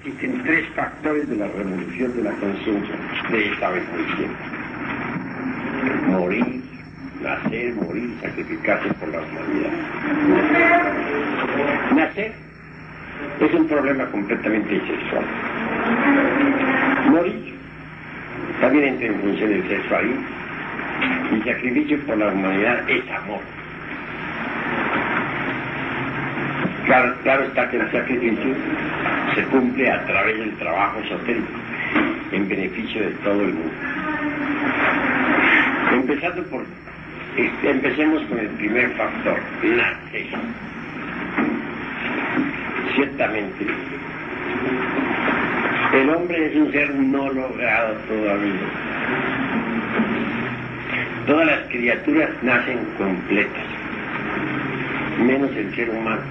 existen tres factores de la revolución de la conciencia. Ustedes saben muy bien. Morir, nacer, morir, sacrificarse por la humanidad. Nacer es un problema completamente sexual. Morir también entra en función del sexo ahí. Y sacrificio por la humanidad es amor. Claro está que el sacrificio se cumple a través del trabajo esotérico, en beneficio de todo el mundo. Empecemos con el primer factor, nacer. Ciertamente, el hombre es un ser no logrado todavía. Todas las criaturas nacen completas, menos el ser humano.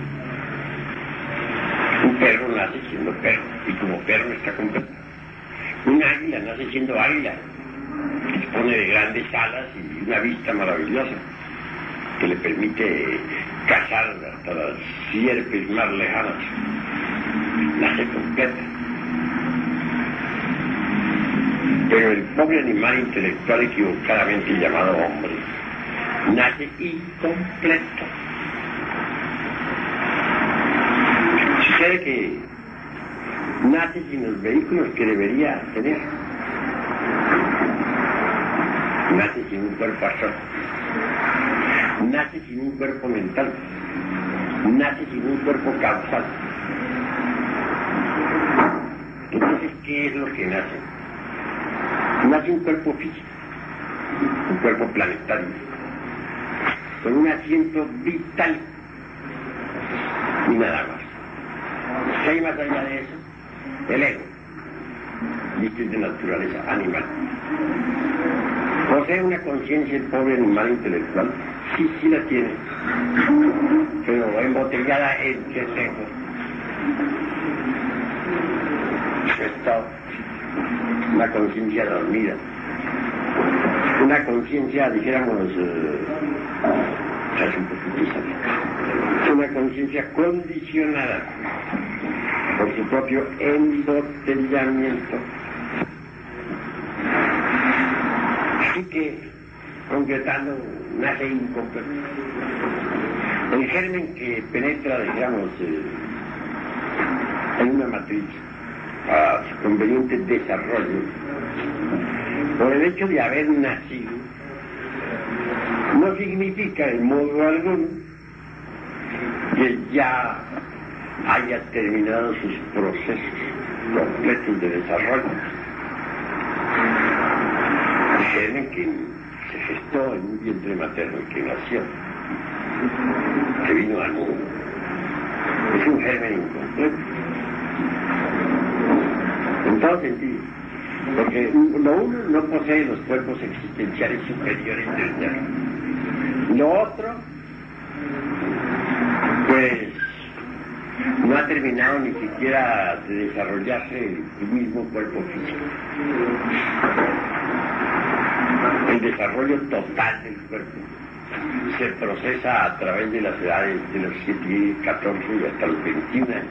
Un perro nace siendo perro, y como perro está completo. Un águila nace siendo águila, dispone de grandes alas y una vista maravillosa, que le permite cazar hasta las sierpes más lejanas. Nace completa. Pero el pobre animal intelectual equivocadamente llamado hombre nace incompleto. Sucede que nace sin los vehículos que debería tener. Nace sin un cuerpo astral. Nace sin un cuerpo mental. Nace sin un cuerpo causal. Entonces, ¿qué es lo que nace? Nace un cuerpo físico, un cuerpo planetario, con un asiento vital y nada más. ¿Qué hay más allá de eso? El ego, y esto es de naturaleza animal. ¿Posee una conciencia el pobre animal intelectual? Sí la tiene, pero embotellada en el ego. Está una conciencia dormida, una conciencia, dijéramos, una conciencia condicionada por su propio embotellamiento. Así que, concretando, nace incompleto. El germen que penetra, digamos, en una matriz a su conveniente desarrollo, por el hecho de haber nacido, no significa en modo alguno que ya haya terminado sus procesos completos de desarrollo. El germen que se gestó en un vientre materno y que nació, que vino al mundo, es un germen incompleto. En todo sentido, porque lo uno no posee los cuerpos existenciales superiores del ser. Lo otro, pues, no ha terminado ni siquiera de desarrollarse el mismo cuerpo físico. El desarrollo total del cuerpo se procesa a través de las edades de los 7, 14 y hasta los 21 años.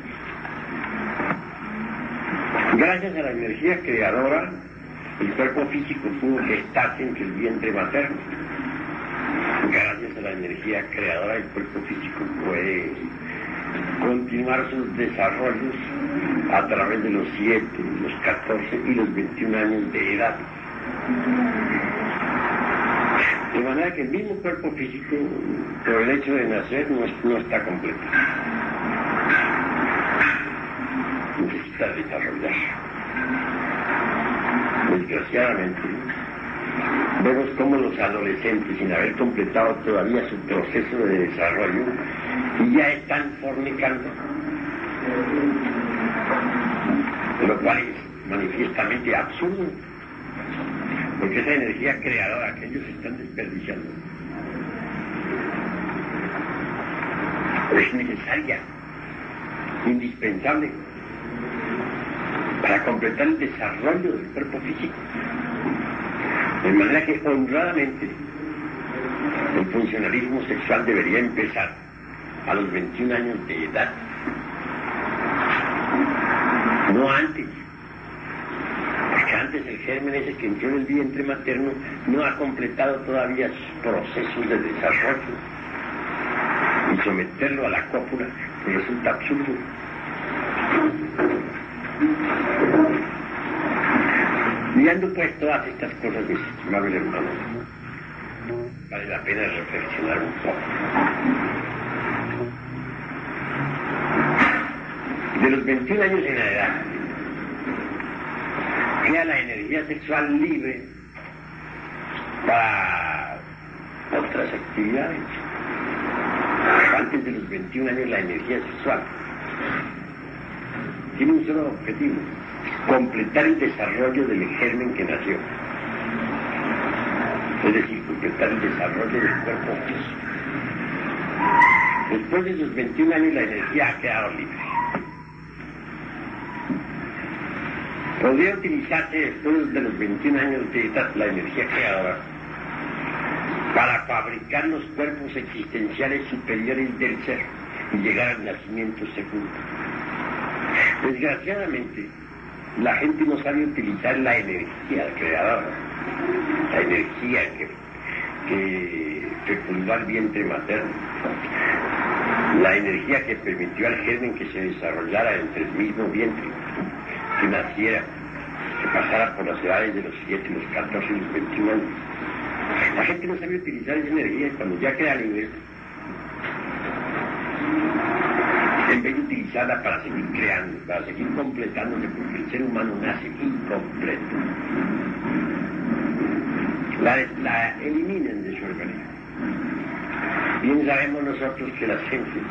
Gracias a la energía creadora, el cuerpo físico pudo gestarse en el vientre materno. Gracias a la energía creadora, el cuerpo físico puede continuar sus desarrollos a través de los 7, los 14 y los 21 años de edad. De manera que el mismo cuerpo físico, por el hecho de nacer, no está completo. Necesita desarrollarse. Desgraciadamente, vemos cómo los adolescentes, sin haber completado todavía su proceso de desarrollo, ya están fornicando, lo cual es manifiestamente absurdo, porque esa energía creadora que ellos están desperdiciando es necesaria, indispensable, para completar el desarrollo del cuerpo físico. De manera que honradamente el funcionalismo sexual debería empezar a los 21 años de edad. no antes. Porque antes el germen ese que entró en el vientre materno no ha completado todavía sus procesos de desarrollo. Y someterlo a la cópula pues resulta absurdo. Mirando pues todas estas cosas, mis estimables hermanos, vale la pena reflexionar un poco. De los 21 años en adelante, queda la energía sexual libre para otras actividades. Antes de los 21 años la energía sexual tiene un solo objetivo: completar el desarrollo del germen que nació. Es decir, completar el desarrollo del cuerpo físico. Después de los 21 años la energía ha quedado libre. Podría utilizarse después de los 21 años de la energía creadora para fabricar los cuerpos existenciales superiores del ser y llegar al nacimiento segundo. Desgraciadamente, la gente no sabe utilizar la energía creadora, la energía que fecundó al vientre materno, la energía que permitió al germen que se desarrollara entre el mismo vientre, que naciera, que pasara por las edades de los 7, los 14 y los 21 años. La gente no sabe utilizar esa energía y cuando ya queda libre, en vez de utilizarla para seguir creando, para seguir completándose, porque el ser humano nace incompleto, la eliminan de su organismo. Bien sabemos nosotros que las gentes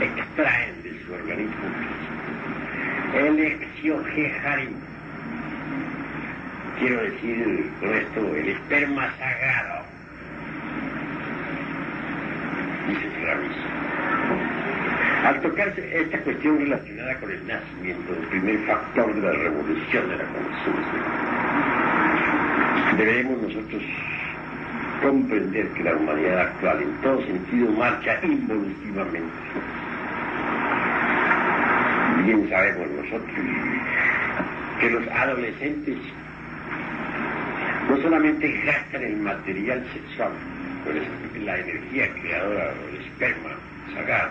extraen de su organismo el exiogeharim, quiero decir con esto el esperma sagrado, dice Ramis. Al tocarse esta cuestión relacionada con el nacimiento, el primer factor de la revolución de la conciencia, debemos nosotros comprender que la humanidad actual en todo sentido marcha involutivamente. Bien sabemos nosotros que los adolescentes no solamente gastan el material sexual, la energía creadora, el esperma sagrado,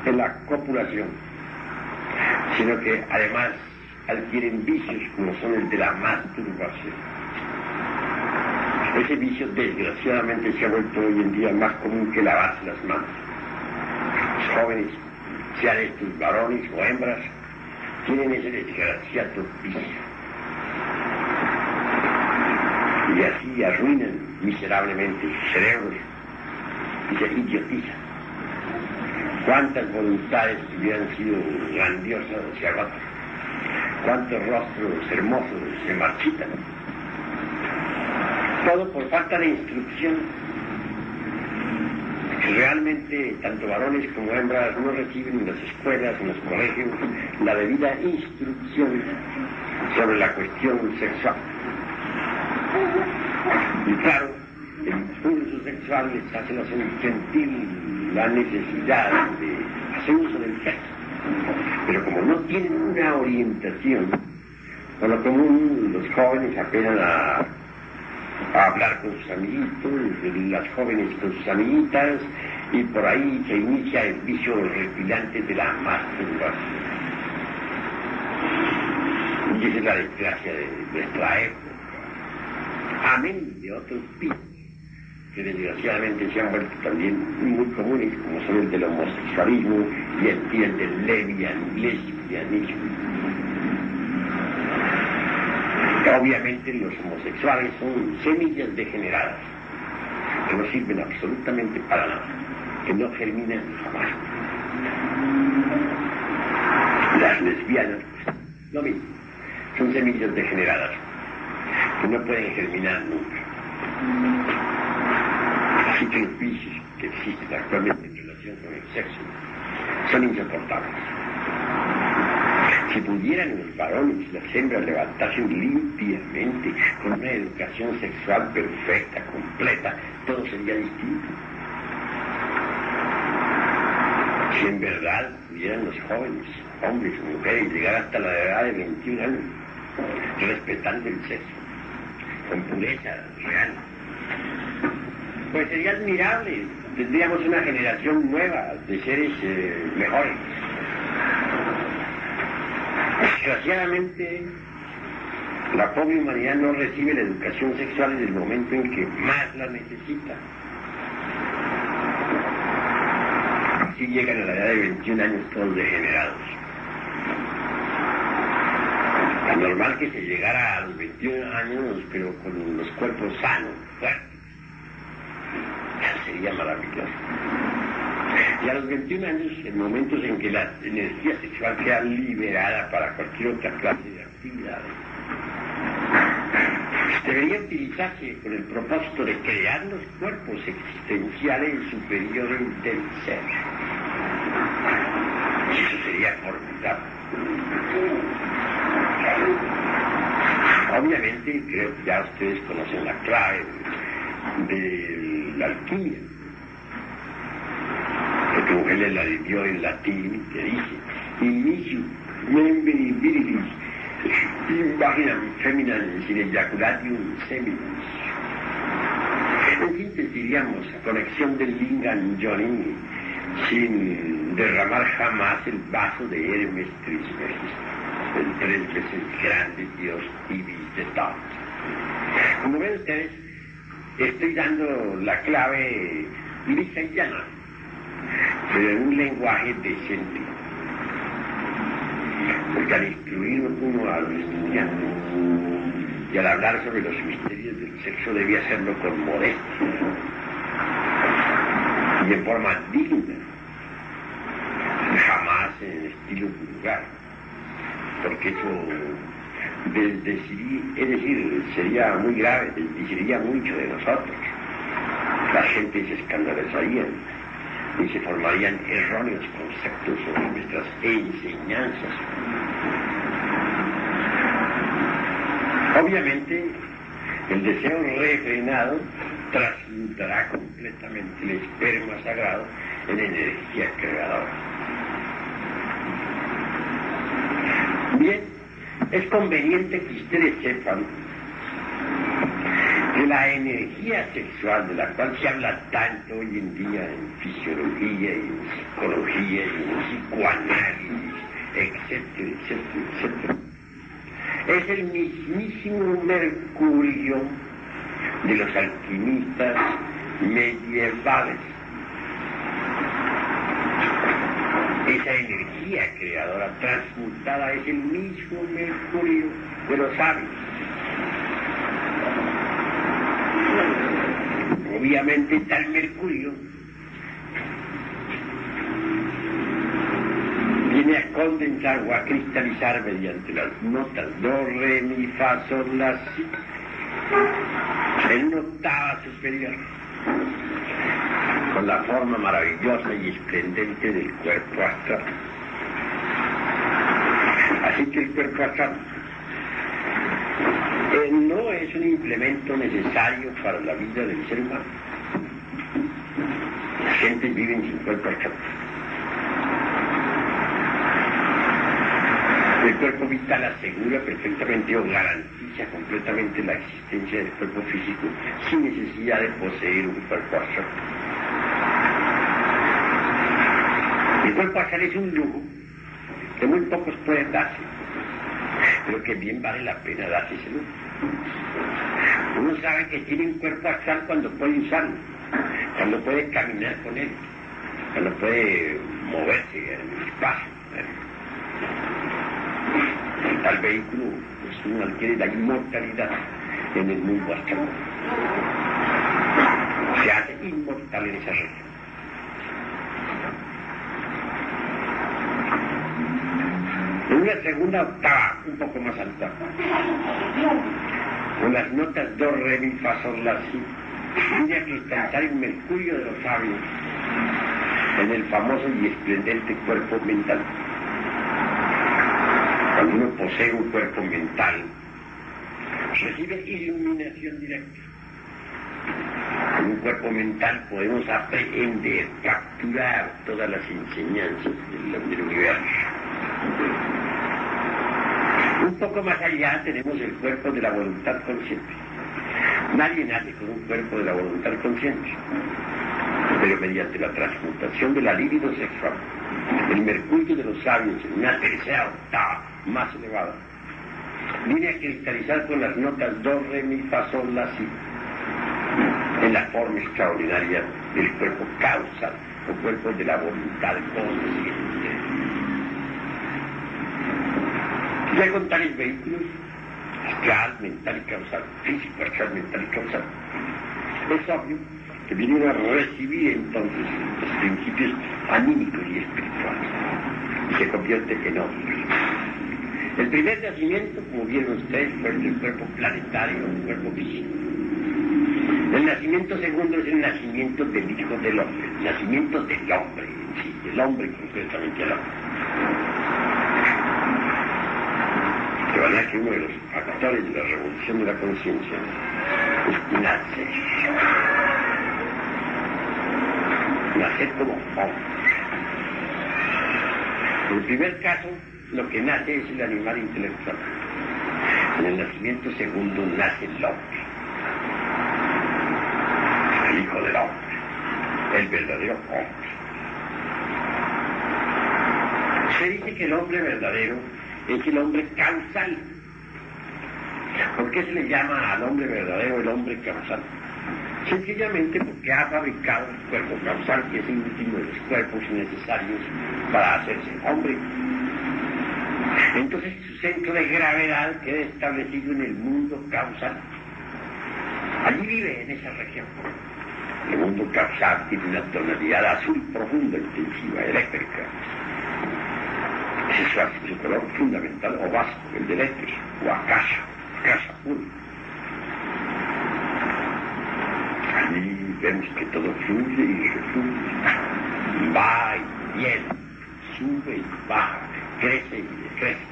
en la copulación, sino que además adquieren vicios como son el de la masturbación. Ese vicio desgraciadamente se ha vuelto hoy en día más común que lavarse las manos. Los jóvenes, sean estos varones o hembras, tienen ese desgraciado vicio. Y así arruinan miserablemente sus cerebros y se idiotizan. Cuántas voluntades hubieran sido grandiosas se agotan, cuántos rostros hermosos se marchitan. Todo por falta de instrucción. Realmente tanto varones como hembras no reciben en las escuelas, en los colegios, la debida instrucción sobre la cuestión sexual. Y claro, el impulso sexual les hace sentir la necesidad de hacer uso del sexo. Pero como no tienen una orientación, por lo común los jóvenes apelan a hablar con sus amiguitos, las jóvenes con sus amiguitas, y por ahí se inicia el vicio repilante de la masturbación. Y esa es la desgracia de nuestra época. Amén de otros vicios que desgraciadamente se han vuelto también muy comunes, como son el del homosexualismo y el del lesbianismo. Obviamente los homosexuales son semillas degeneradas, que no sirven absolutamente para nada, que no germinan jamás. Las lesbianas, lo mismo, son semillas degeneradas, que no pueden germinar nunca. Así que los vicios que existen actualmente en relación con el sexo son insoportables. Si pudieran los varones y las hembras levantarse limpiamente, con una educación sexual perfecta, completa, todo sería distinto. Si en verdad pudieran los jóvenes, hombres y mujeres, llegar hasta la edad de 21 años, respetando el sexo, con pureza real, pues sería admirable. Tendríamos una generación nueva de seres mejores. Desgraciadamente, la pobre humanidad no recibe la educación sexual en el momento en que más la necesita. Así llegan a la edad de 21 años todos degenerados. Es normal que se llegara a los 21 años, pero con los cuerpos sanos, fuertes. Sería maravilloso. Y a los 21 años, en momentos en que la energía sexual sea liberada para cualquier otra clase de actividades, debería utilizarse con el propósito de crear los cuerpos existenciales superiores del ser. Eso sería formidable. Obviamente, creo que ya ustedes conocen la clave de la alquimia. Porque Mujer la dio en latín, que dice: Inicio membri virilis in vaginam feminam sin ejaculatium seminis. En síntesis diríamos, conexión del lingam yoni sin derramar jamás el vaso de Hermes Trismegisto, el 3 veces grande Dios ibis de todo. Como ven ustedes, estoy dando la clave lisa y llana, pero en un lenguaje decente. Porque al instruir uno a los estudiantes y al hablar sobre los misterios del sexo debía hacerlo con modestia y en forma digna, jamás en estilo vulgar, porque eso sería muy grave, desdicería mucho de nosotros. La gente se escandalizaría y se formarían erróneos conceptos sobre nuestras enseñanzas. Obviamente, el deseo refrenado transmutará completamente el esperma sagrado en energía creadora. Bien, es conveniente que ustedes sepan que la energía sexual, de la cual se habla tanto hoy en día en fisiología, en psicología, en psicoanálisis, etcétera, etcétera, etcétera, es el mismísimo mercurio de los alquimistas medievales. Esa energía creadora transmutada es el mismo mercurio de los sabios. Obviamente tal mercurio viene a condensar o a cristalizar mediante las notas do, re, mi, fa, sol, la, si, en una octava superior, con la forma maravillosa y esplendente del cuerpo astral. Así que el cuerpo astral no es un implemento necesario para la vida del ser humano. La gente vive sin cuerpo astral. El cuerpo vital asegura perfectamente o garantiza completamente la existencia del cuerpo físico sin necesidad de poseer un cuerpo astral. El cuerpo astral es un lujo que muy pocos pueden darse, pero que bien vale la pena darse ese lujo. Uno sabe que tiene un cuerpo astral cuando puede usarlo, cuando puede caminar con él, cuando puede moverse en el espacio. El tal vehículo, pues uno adquiere la inmortalidad en el mundo astral. Se hace inmortal en esa región. En una segunda octava, un poco más alta, con las notas do, re, mi, fa, sol, la, si, viene a cristalizar el mercurio de los sabios en el famoso y esplendente cuerpo mental. Cuando uno posee un cuerpo mental, recibe iluminación directa. En un cuerpo mental podemos aprehender, capturar todas las enseñanzas del universo. Un poco más allá tenemos el cuerpo de la voluntad consciente. Nadie nace con un cuerpo de la voluntad consciente, pero mediante la transmutación de la libido sexual, el mercurio de los sabios en una tercera octava más elevada, viene a cristalizar con las notas do, re, mi, fa, sol, la, si, en la forma extraordinaria del cuerpo causal o cuerpo de la voluntad consciente. Ya con tales vehículos, astral, mental y causal, físico, astral, mental y causal, es obvio que vienen a recibir entonces los principios anímicos y espirituales y se convierte en hombres. El primer nacimiento, como vieron ustedes, fue el cuerpo planetario, el cuerpo físico. El nacimiento segundo es el nacimiento del Hijo del Hombre, el nacimiento del hombre en sí, el hombre concretamente el hombre. De manera que uno de los factores de la revolución de la conciencia es nacer como hombre. En el primer caso, lo que nace es el animal intelectual. En el nacimiento segundo nace el hombre, el Hijo del Hombre, el verdadero hombre. Se dice que el hombre verdadero es el hombre causal. ¿Por qué se le llama al hombre verdadero el hombre causal? Sencillamente porque ha fabricado el cuerpo causal, que es el último de los cuerpos necesarios para hacerse hombre. Entonces su centro de gravedad queda establecido en el mundo causal. Allí vive, en esa región. El mundo causal tiene una tonalidad azul profunda, intensiva, eléctrica. Ese es su color fundamental o básico, el de eléctrico, o akasha puro. Allí vemos que todo fluye y refluye, va y viene, sube y baja, crece y decrece.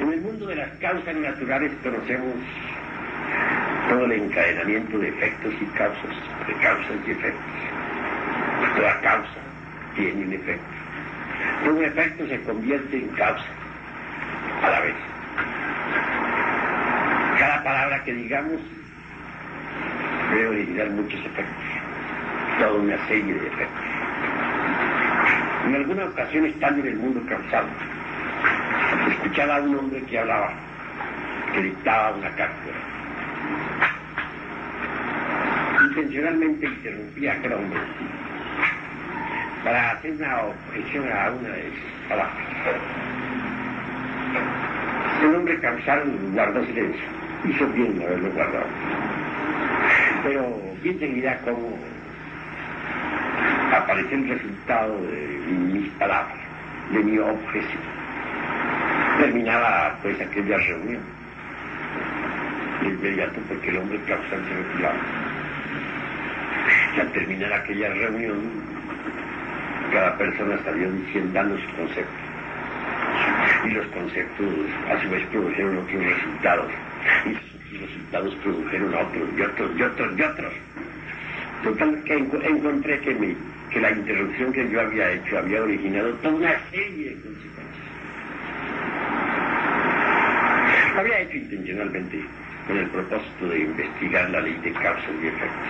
En el mundo de las causas naturales conocemos todo el encadenamiento de efectos y causas, de causas y efectos. Toda causa tiene un efecto. Todo efecto se convierte en causa a la vez. Cada palabra que digamos debe originar muchos efectos, toda una serie de efectos. En alguna ocasión, estando en el mundo causal, escuchaba a un hombre que hablaba, que dictaba una cátedra. Intencionalmente interrumpía a aquel hombre para hacer una objeción a una de sus palabras. El hombre causal guardó silencio, hizo bien haberlo guardado. Pero bien seguirá cómo apareció el resultado de mis palabras, de mi objeción. Terminaba pues aquella reunión. De inmediato, porque el hombre causal se retiraba. Y al terminar aquella reunión, cada persona salió diciendo, dando su concepto. Y los conceptos a su vez produjeron otros resultados. Y sus resultados produjeron otros, y otros, y otros, y otros. Total, que encontré que la interrupción que yo había hecho había originado toda una serie de consecuencias. Lo había hecho intencionalmente con el propósito de investigar la ley de causas y efectos.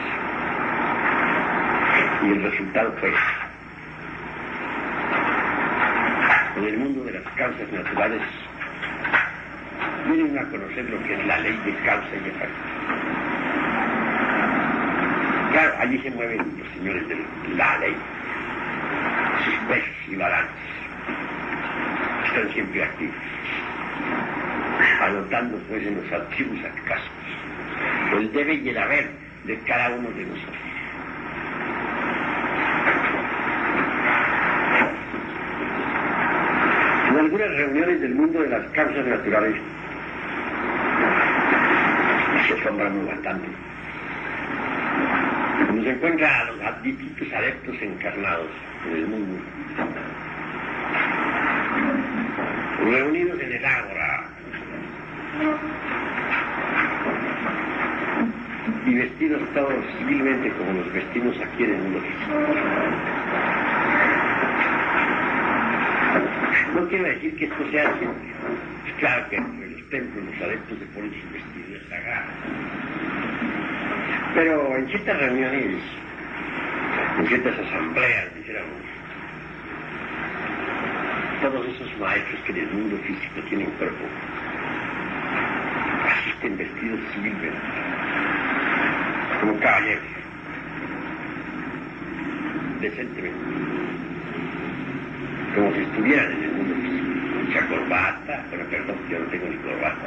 Y el resultado fue: en el mundo de las causas naturales vienen a conocer lo que es la ley de causa y efecto. Claro, allí se mueven los señores de la ley, sus pesos y balances. Están siempre activos, anotando pues en los archivos acasos el debe y el haber de cada uno de nosotros. En algunas reuniones del mundo de las causas naturales se asombran bastante. Cuando se encuentra a los distintos adeptos encarnados en el mundo, reunidos en el ágora, y vestidos todos civilmente como nos vestimos aquí en el mundo físico. No quiero decir que esto sea siempre. Es claro que en los templos los adeptos se ponen sus vestidos sagrados. Pero en ciertas reuniones, en ciertas asambleas, dijéramos, todos esos maestros que en el mundo físico tienen cuerpo, asisten vestidos civilmente, como caballeros, decentemente, como si estuvieran en el mundo físico, mucha corbata, bueno, perdón, yo no tengo ni corbata,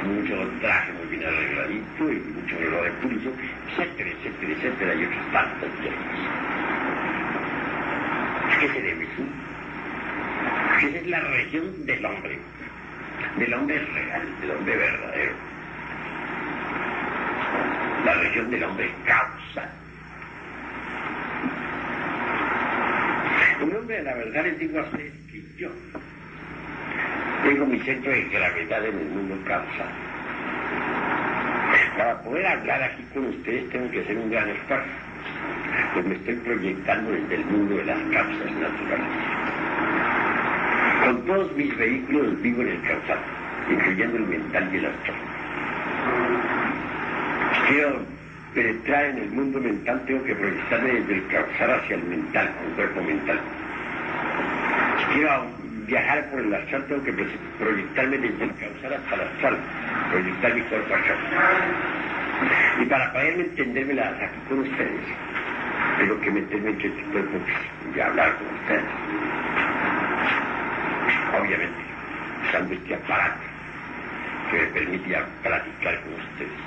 mucho traje muy bien arregladito y mucho reloj de pulso, etcétera, etcétera, etcétera, y otros tantos temas. ¿A qué se debe eso? Esa es la región del hombre real, del hombre verdadero, la región del hombre causa. Un hombre de la verdad les digo a ustedes que yo tengo mi centro de gravedad en el mundo causal. Para poder hablar aquí con ustedes tengo que hacer un gran esfuerzo, pues me estoy proyectando desde el mundo de las causas naturales. Con todos mis vehículos vivo en el causal, incluyendo el mental y el astral. Quiero penetrar en el mundo mental, tengo que proyectarme desde el causal hacia el mental, el cuerpo mental. Si quiero viajar por el astral, tengo que proyectarme desde el causal hasta el astral, proyectar mi cuerpo astral. Y para poderme entendérmelas aquí con ustedes, tengo que meterme en este cuerpo y hablar con ustedes. Obviamente, usando este aparato que me permite platicar con ustedes.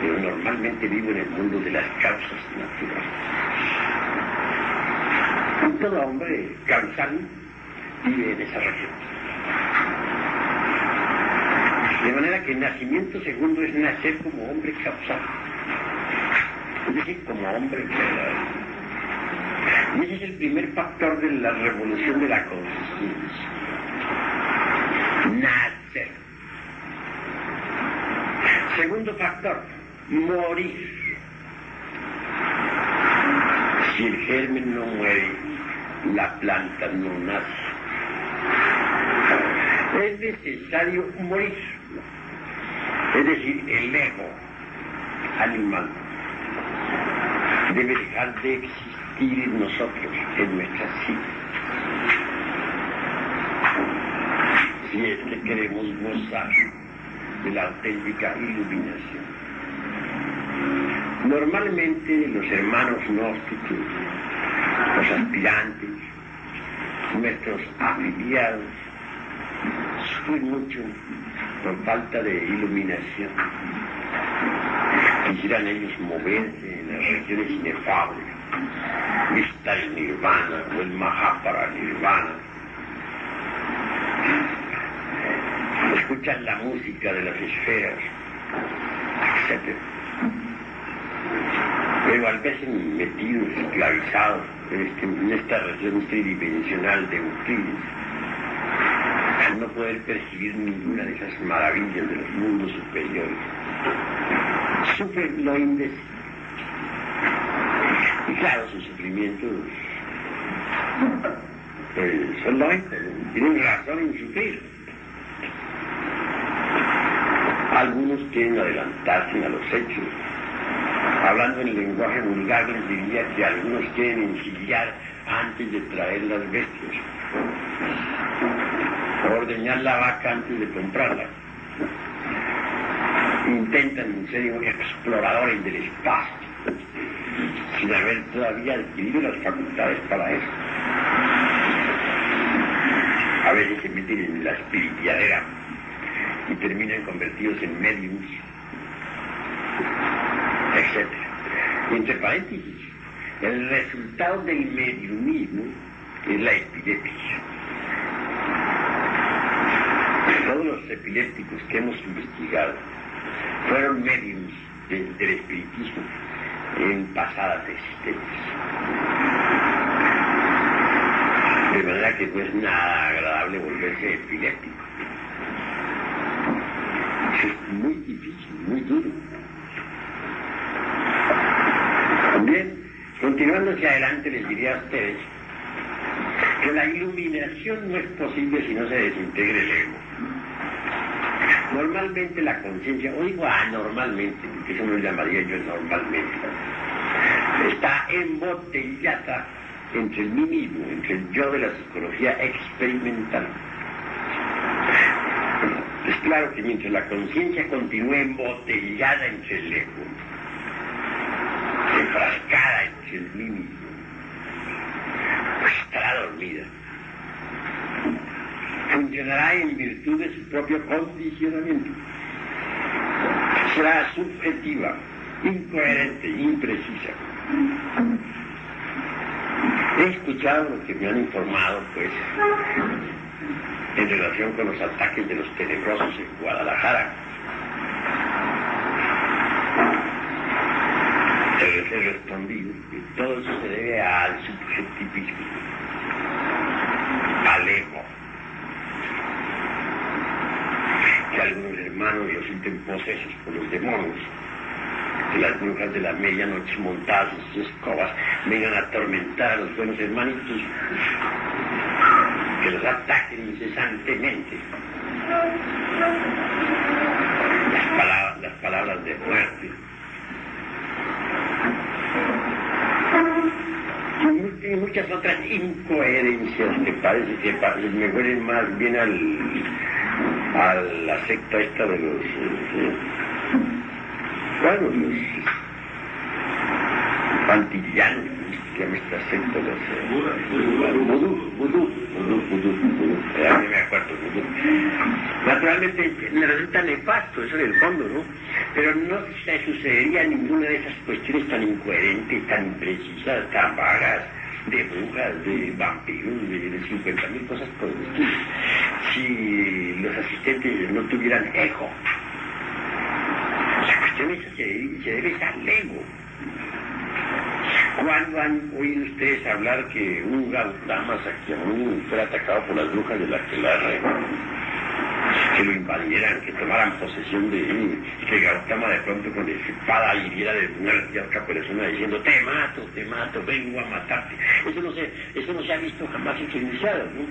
Pero normalmente vivo en el mundo de las causas naturales. Todo hombre causal vive en esa región. De manera que el nacimiento segundo es nacer como hombre causal. Es decir, como hombre verdadero. Y ese es el primer factor de la revolución de la conciencia. Nacer. Segundo factor, morir. Si el germen no muere, la planta no nace. Es necesario morir. Es decir, el ego animal debe dejar de existir en nosotros, en nuestras vidas. Si es que queremos gozar de la auténtica iluminación. Normalmente los hermanos gnósticos, los aspirantes, nuestros afiliados, sufren mucho por falta de iluminación. Quisieran ellos moverse en las regiones inefables, estar en nirvana o el Mahapara nirvana. Escuchan la música de las esferas, etc. Pero al verse metidos, esclavizados en esta región tridimensional de Euclides, al no poder percibir ninguna de esas maravillas de los mundos superiores, sufren lo indecible. Y claro, sus sufrimientos son lógicos, tienen razón en sufrir. Algunos quieren adelantarse a los hechos. Hablando en lenguaje vulgar, les diría que algunos quieren ensillar antes de traer las bestias, ordeñar la vaca antes de comprarla. Intentan ser exploradores del espacio, sin haber todavía adquirido las facultades para eso. A veces se meten en la espiritualidad y terminan convertidos en médiums, etc. Entre paréntesis, el resultado del mediumismo es la epilepsia. Todos los epilépticos que hemos investigado fueron médiums del espiritismo en pasadas existencias. De manera que no es nada agradable volverse epiléptico. Es muy difícil, muy duro. Bien, continuando hacia adelante les diría a ustedes que la iluminación no es posible si no se desintegra el ego. Normalmente la conciencia, o digo anormalmente, porque eso no lo llamaría yo normalmente, está embotellada entre el mí mismo, entre el yo de la psicología experimental. Es claro que mientras la conciencia continúa embotellada entre el ego, enfrascada entre el mí mismo, pues estará dormida. Funcionará en virtud de su propio condicionamiento. Será subjetiva, incoherente, imprecisa. He escuchado lo que me han informado, pues, en relación con los ataques de los tenebrosos en Guadalajara. Les he respondido que todo eso se debe al subjetivismo, al ego. Que algunos hermanos los sienten posesos por los demonios, que las brujas de la medianoche montadas en sus escobas vengan a atormentar a los buenos hermanitos, que los ataquen incesantemente. Las palabras de muerte. Y muchas otras incoherencias que parece que me huelen más bien a la secta esta de los los pantillanos, que llama esta secta, los vudú, ya me acuerdo, vudú. Naturalmente me resulta nefasto eso en el fondo, ¿no? Pero no se sucedería ninguna de esas cuestiones tan incoherentes, tan imprecisas, tan vagas, de brujas, de vampiros, de 50.000 cosas por el estilo, si los asistentes no tuvieran eco. La cuestión esa se debe al ego. ¿Cuándo han oído ustedes hablar que un Gautama Sakyamuni fuera atacado por las brujas de la Aquelarre? Que lo invadieran, que tomaran posesión de él, que Gautama de pronto con espada hiriera de muerte a otra persona diciendo te mato, vengo a matarte. Eso no se ha visto jamás iniciado, ¿no?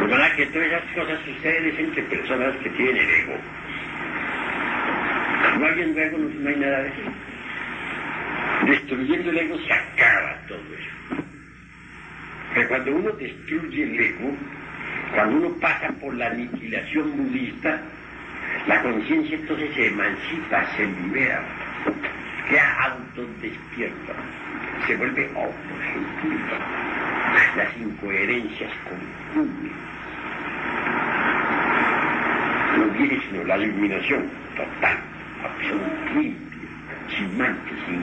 De verdad que todas esas cosas suceden entre personas que tienen el ego. No habiendo ego no hay nada de eso. Destruyendo el ego se acaba todo eso. Pero cuando uno destruye el ego, cuando uno pasa por la aniquilación budista, la conciencia entonces se emancipa, se libera, queda autodespierta, se vuelve objetiva. Las incoherencias concluyen. No viene sino la iluminación total, absoluta, limpia, sin manchas, sin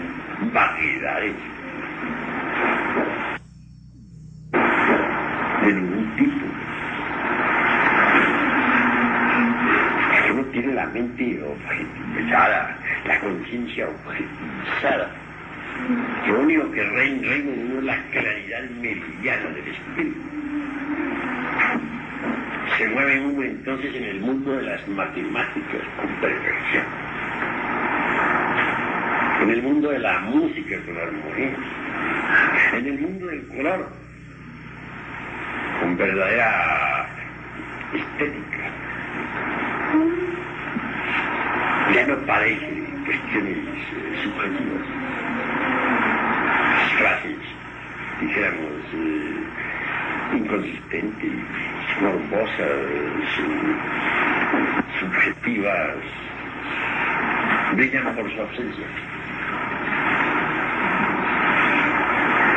vaguedades de ningún tipo. Uno tiene la mente objetivizada, la conciencia objetivizada. Lo único que reina en uno es la claridad meridiana del espíritu. Se mueve uno entonces en el mundo de las matemáticas con perfección, en el mundo de la música con armonía, en el mundo del color con verdadera estética. Ya no parece cuestiones subjetivas, frases, dijéramos, inconsistentes, morbosas, subjetivas, brillan por su ausencia.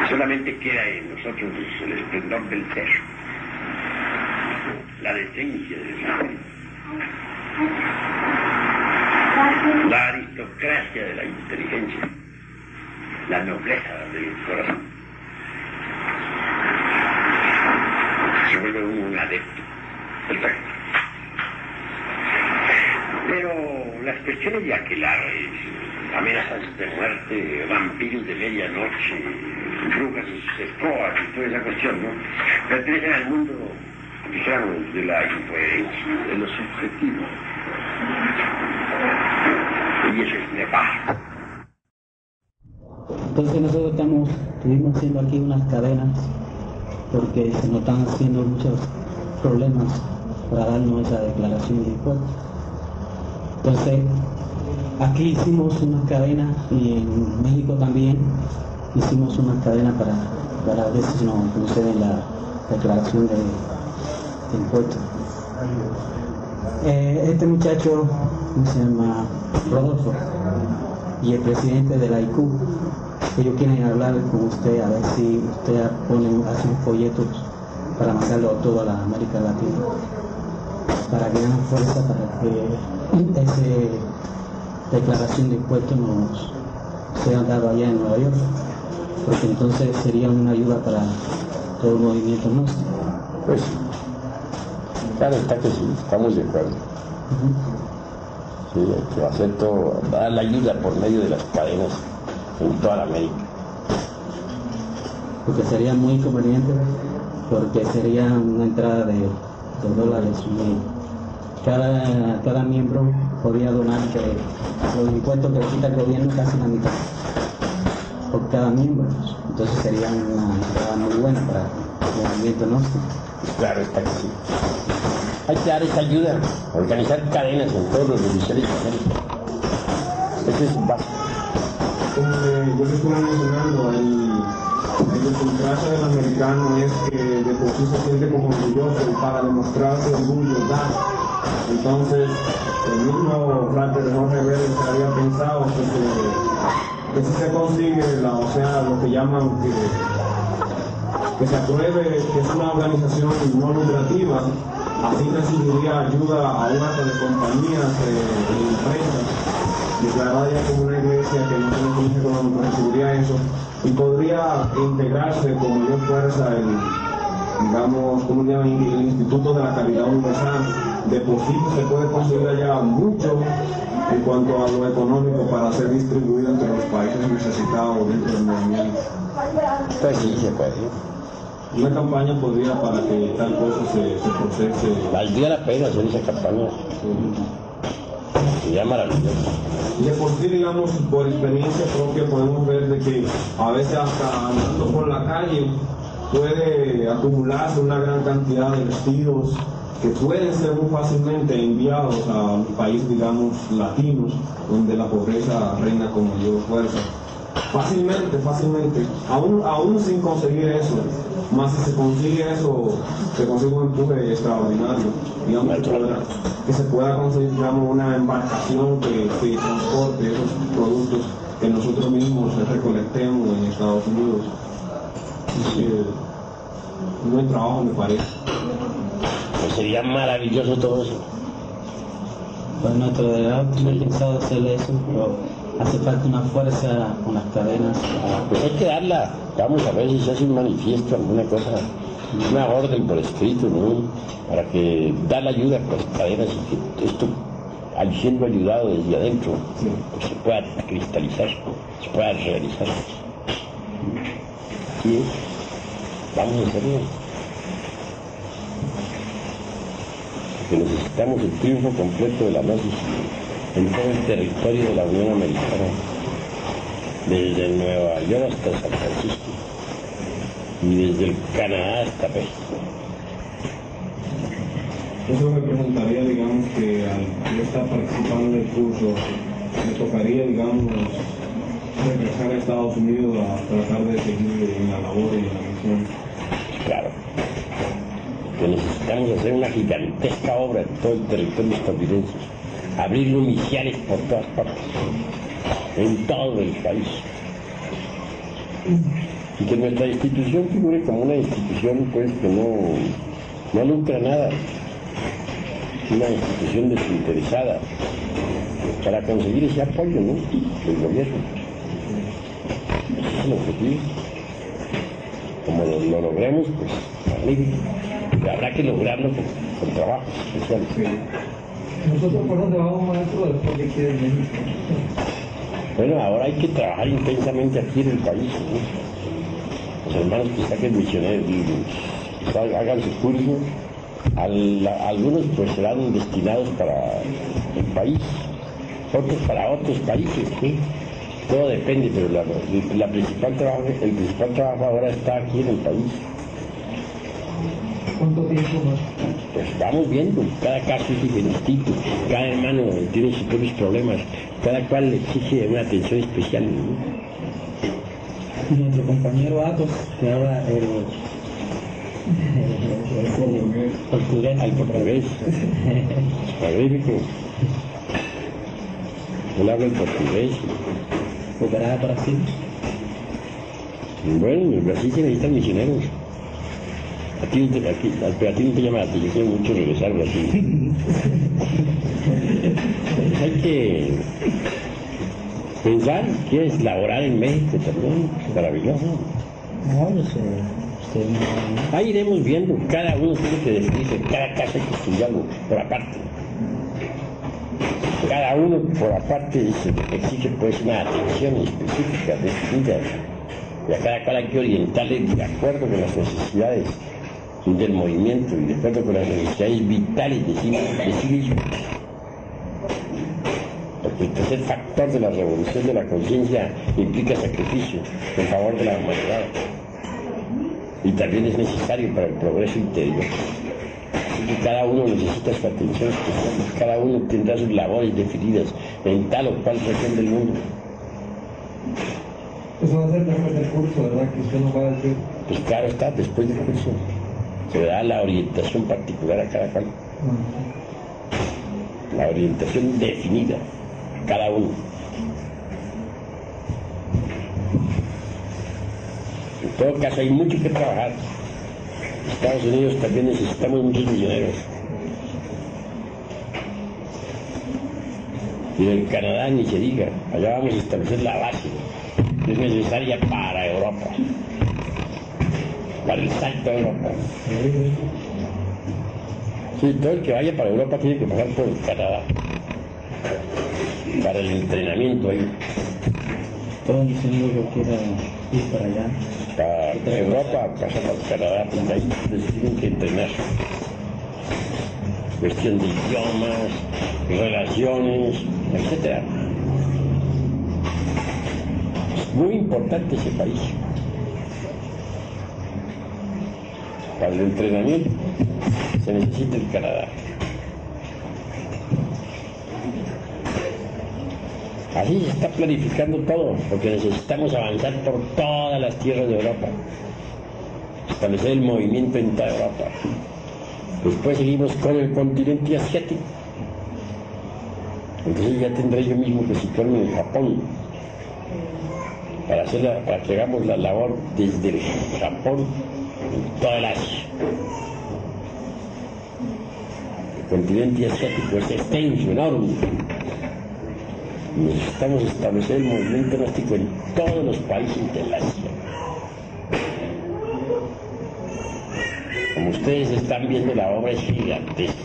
Solamente queda en nosotros el esplendor del ser, la decencia del espíritu, la aristocracia de la inteligencia, la nobleza del corazón. Se vuelve un adepto. Perfecto. Pero las cuestiones de aquelarres, amenazas de muerte, vampiros de medianoche, brujas y sus escobas y toda esa cuestión, ¿no? Pertenecen al mundo, digamos, de la incoherencia, de lo subjetivo. Y eso es nefasto. Entonces nosotros estuvimos haciendo aquí unas cadenas porque se nos están haciendo muchos problemas para darnos esa declaración de impuestos. Entonces aquí hicimos unas cadenas y en México también hicimos unas cadenas para ver si nos conceden la declaración de impuestos. Este muchacho se llama Rodolfo y el presidente de la IQ, ellos quieren hablar con usted a ver si usted hace unos folletos para mandarlo a toda la América Latina, para que den fuerza para que esa declaración de impuestos nos sea dada allá en Nueva York, porque entonces sería una ayuda para todo el movimiento nuestro. Pues claro está que sí, estamos de acuerdo. Sí, hay que hacer todo, dar la ayuda por medio de las cadenas en toda la América. Porque sería muy conveniente, porque sería una entrada de dólares y cada miembro podría donar los impuestos que quita el gobierno casi la mitad por cada miembro. Entonces sería una entrada muy buena para el movimiento nuestro. Claro está que sí. Hay que dar esa ayuda, organizar cadenas en todos los divisiones de América. Ese es un paso. Como yo le estuve mencionando, el idiosincrasia del americano es que de por sí se siente como orgulloso y para demostrar su orgullo da. Entonces, el mismo Frater Jorge Vélez había pensado que si se consigue, o sea, lo que llaman que se apruebe que es una organización no lucrativa, así recibiría ayuda a una de compañías de empresas, declarada ya como una iglesia que no tiene fines económicos, recibiría eso y podría integrarse con mayor fuerza digamos, como llaman, el Instituto de la Caridad Universal. De por sí se puede conseguir allá mucho en cuanto a lo económico para ser distribuido entre los países necesitados dentro del movimiento. Pues sí, se puede. Una campaña podría para que tal cosa se procese. Valdría la pena hacer esa campaña. Sería maravilloso. De por sí, digamos, por experiencia propia podemos ver de que a veces hasta andando por la calle puede acumularse una gran cantidad de vestidos que pueden ser muy fácilmente enviados a los países, digamos, latinos, donde la pobreza reina con mayor fuerza. Fácilmente, aún sin conseguir eso, más si se consigue eso, se consigue un empuje extraordinario, digamos, que se pueda conseguir, digamos, una embarcación que transporte esos productos que nosotros mismos recolectemos en Estados Unidos. Un buen trabajo, me parece. Pues sería maravilloso todo eso. Pues nuestro delegado tiene pensado hacer eso, pero hace falta una fuerza con las cadenas. Pues hay que darla. Vamos a ver si se hace un manifiesto, alguna cosa, una orden por escrito, ¿no? Para que da la ayuda por las cadenas y que esto, al siendo ayudado desde adentro, pues se pueda cristalizar, se pueda realizar. Sí, vamos a hacerlo. Porque necesitamos el triunfo completo de la Gnosis en todo el territorio de la Unión Americana, desde Nueva York hasta San Francisco y desde el Canadá hasta México. Eso me preguntaría, digamos, que al yo estar participando en el curso, me tocaría, digamos, regresar a Estados Unidos a tratar de seguir en la labor y en la misión. Claro, que necesitamos hacer una gigantesca obra en todo el territorio estadounidense, abrir iniciales por todas partes, en todo el país, y que nuestra institución figure como una institución, pues, que no lucra nada, una institución desinteresada, para conseguir ese apoyo, ¿no?, del gobierno. Ese es el objetivo. Como lo logremos, pues habrá que lograrlo con trabajo especial. Sí. ¿Nosotros por dónde vamos, maestro, después de aquí de México? Bueno, ahora hay que trabajar intensamente aquí en el país, ¿no? Los hermanos que saquen misioneros, hagan su curso, algunos pues serán destinados para el país, otros para otros países, ¿sí? Todo depende, pero el principal trabajo ahora está aquí en el país. ¿Cuánto tiempo más? Pues vamos viendo, cada caso es diferentito, cada hermano tiene sus propios problemas, cada cual exige una atención especial, ¿no? Nuestro compañero Atos, que habla el portugués. Al portugués. Magnífico. Él habla el portugués. ¿Volverá a Brasil? Bueno, en Brasil se necesitan misioneros. Pero a ti no te llama la atención mucho regresar a Brasil. Hay que pensar, quieres laborar en México también, es maravilloso. No, yo sé. Ahí iremos viendo, cada uno tiene que definirse, cada caso hay que estudiarlo por aparte. Cada uno por aparte exige pues una atención específica, definida. Y a cada cual hay que orientarle de acuerdo con las necesidades del movimiento y de acuerdo con las necesidades vitales de sí mismo. Porque el tercer factor de la revolución de la conciencia implica sacrificio en favor de la humanidad. Y también es necesario para el progreso interior. Así que cada uno necesita su atención especial, cada uno tendrá sus labores definidas en tal o cual región del mundo. Eso va a ser después del curso, ¿verdad? Que usted nos va a decir. Pues claro está, después del curso se da la orientación particular a cada cual. La orientación definida a cada uno. En todo caso hay mucho que trabajar. Estados Unidos también necesitamos muchos misioneros. Y en Canadá ni se diga, allá vamos a establecer la base que es necesaria para Europa, para el salto a Europa. Sí, todo el que vaya para Europa tiene que pasar por Canadá, para el entrenamiento ahí. Todo misionero que quiera ir para allá. Para Europa, pasar por Canadá, porque ahí les tienen que entrenar. Cuestión de idiomas, relaciones, etc. Es muy importante ese país. Para el entrenamiento se necesita el Canadá. Así se está planificando todo, porque necesitamos avanzar por todas las tierras de Europa, establecer el movimiento en toda Europa. Después seguimos con el continente asiático. Entonces ya tendré yo mismo que situarme en Japón, para que hagamos la labor desde el Japón en toda el Asia. El continente asiático es extenso, enorme. Necesitamos establecer el movimiento gnóstico en todos los países del Asia. Como ustedes están viendo, la obra es gigantesca.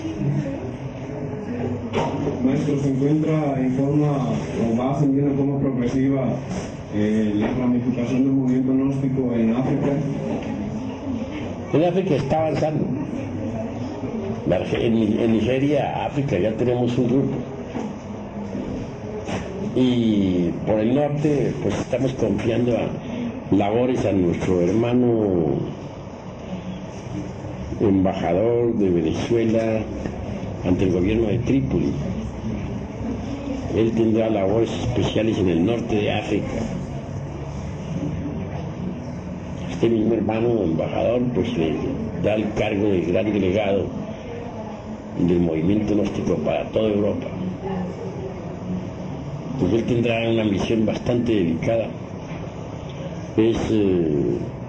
Maestro, ¿se encuentra en forma, o va ascendiendo en forma progresiva la ramificación del movimiento gnóstico en África? En África está avanzando. En Nigeria, África, ya tenemos un grupo. Y por el norte, pues estamos confiando labores a nuestro hermano embajador de Venezuela ante el gobierno de Trípoli. Él tendrá labores especiales en el norte de África. Este mismo hermano embajador pues le da el cargo de gran delegado del movimiento gnóstico para toda Europa. Pues él tendrá una misión bastante delicada, es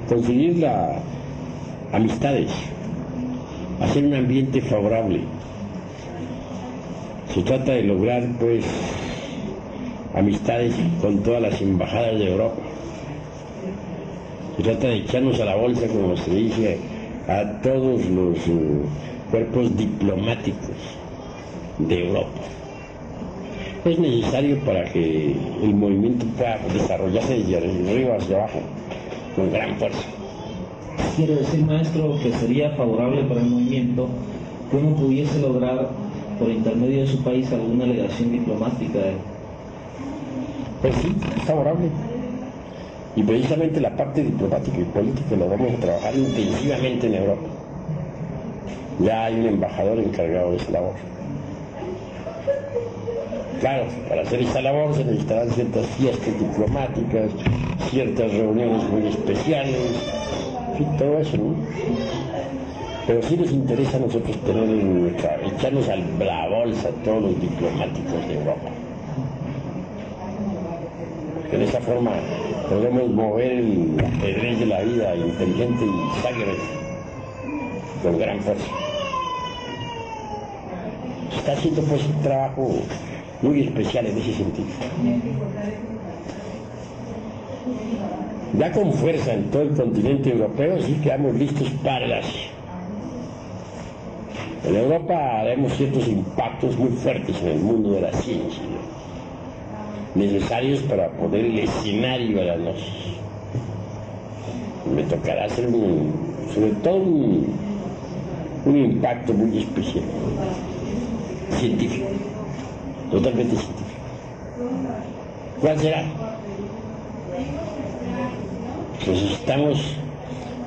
conseguir amistades, hacer un ambiente favorable. Se trata de lograr pues amistades con todas las embajadas de Europa. Se trata de echarnos a la bolsa, como se dice, a todos los cuerpos diplomáticos de Europa. Es necesario para que el movimiento pueda desarrollarse desde arriba hacia abajo, con gran fuerza. Quiero decir, maestro, que sería favorable para el movimiento que uno pudiese lograr por intermedio de su país alguna delegación diplomática. Pues sí, es favorable. Y precisamente la parte diplomática y política la vamos a trabajar intensivamente en Europa. Ya hay un embajador encargado de esa labor. Claro, para hacer esta labor se necesitarán ciertas fiestas diplomáticas, ciertas reuniones muy especiales, en fin, todo eso, ¿no? Pero sí nos interesa a nosotros echarnos a la bolsa a todos los diplomáticos de Europa. De esa forma podemos mover el ajedrez de la vida inteligente y sagre con gran fuerza. Se está haciendo pues un trabajo muy especial en ese sentido. Ya con fuerza en todo el continente europeo sí quedamos listos para el Asia. En Europa haremos ciertos impactos muy fuertes en el mundo de la ciencia, necesarios para poner el escenario a la noche. Me tocará hacer sobre todo un impacto muy especial, científico, totalmente científico. ¿Cuál será? Necesitamos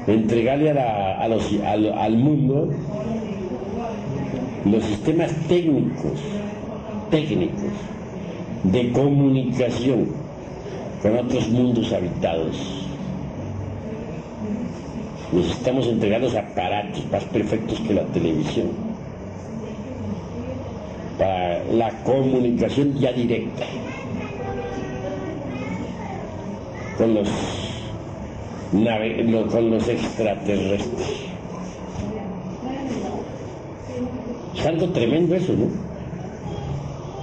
entregarle al mundo los sistemas técnicos de comunicación con otros mundos habitados. Necesitamos entregar los aparatos más perfectos que la televisión para la comunicación ya directa con los extraterrestres. Es algo tremendo eso, ¿no?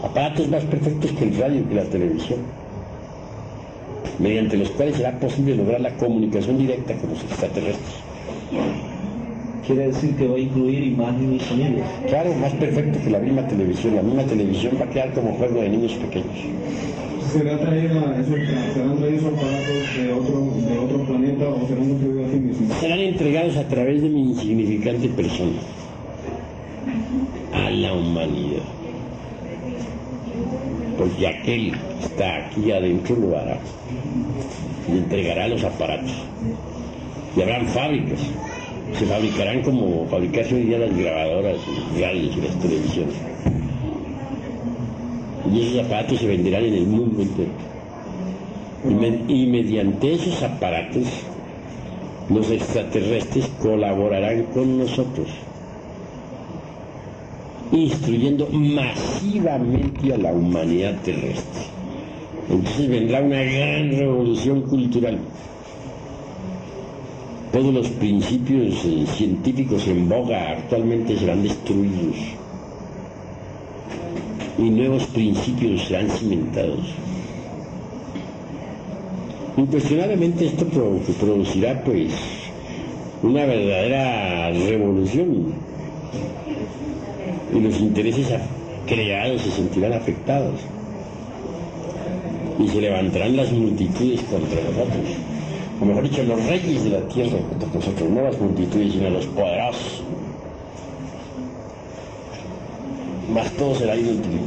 Aparatos más perfectos que el radio y que la televisión, mediante los cuales será posible lograr la comunicación directa con los extraterrestres. Quiere decir que va a incluir imagen y sonido. Claro, más perfecto que la misma televisión. La misma televisión va a quedar como juego de niños pequeños. ¿Serán traídos aparatos de otro planeta o serán construidos aquí mismo? Serán entregados a través de mi insignificante persona a la humanidad, porque aquel que está aquí adentro lo hará y entregará los aparatos, y habrán fábricas, se fabricarán como fabricarse hoy día las grabadoras, las radios y las televisiones, y esos aparatos se venderán en el mundo entero, y mediante esos aparatos los extraterrestres colaborarán con nosotros, instruyendo masivamente a la humanidad terrestre. Entonces vendrá una gran revolución cultural. Todos los principios científicos en boga actualmente serán destruidos y nuevos principios serán cimentados. Incuestionablemente esto producirá pues una verdadera revolución, y los intereses creados se sentirán afectados y se levantarán las multitudes contra nosotros, o mejor dicho, los reyes de la tierra contra nosotros, no las multitudes sino los poderosos. Mas todo será inútil,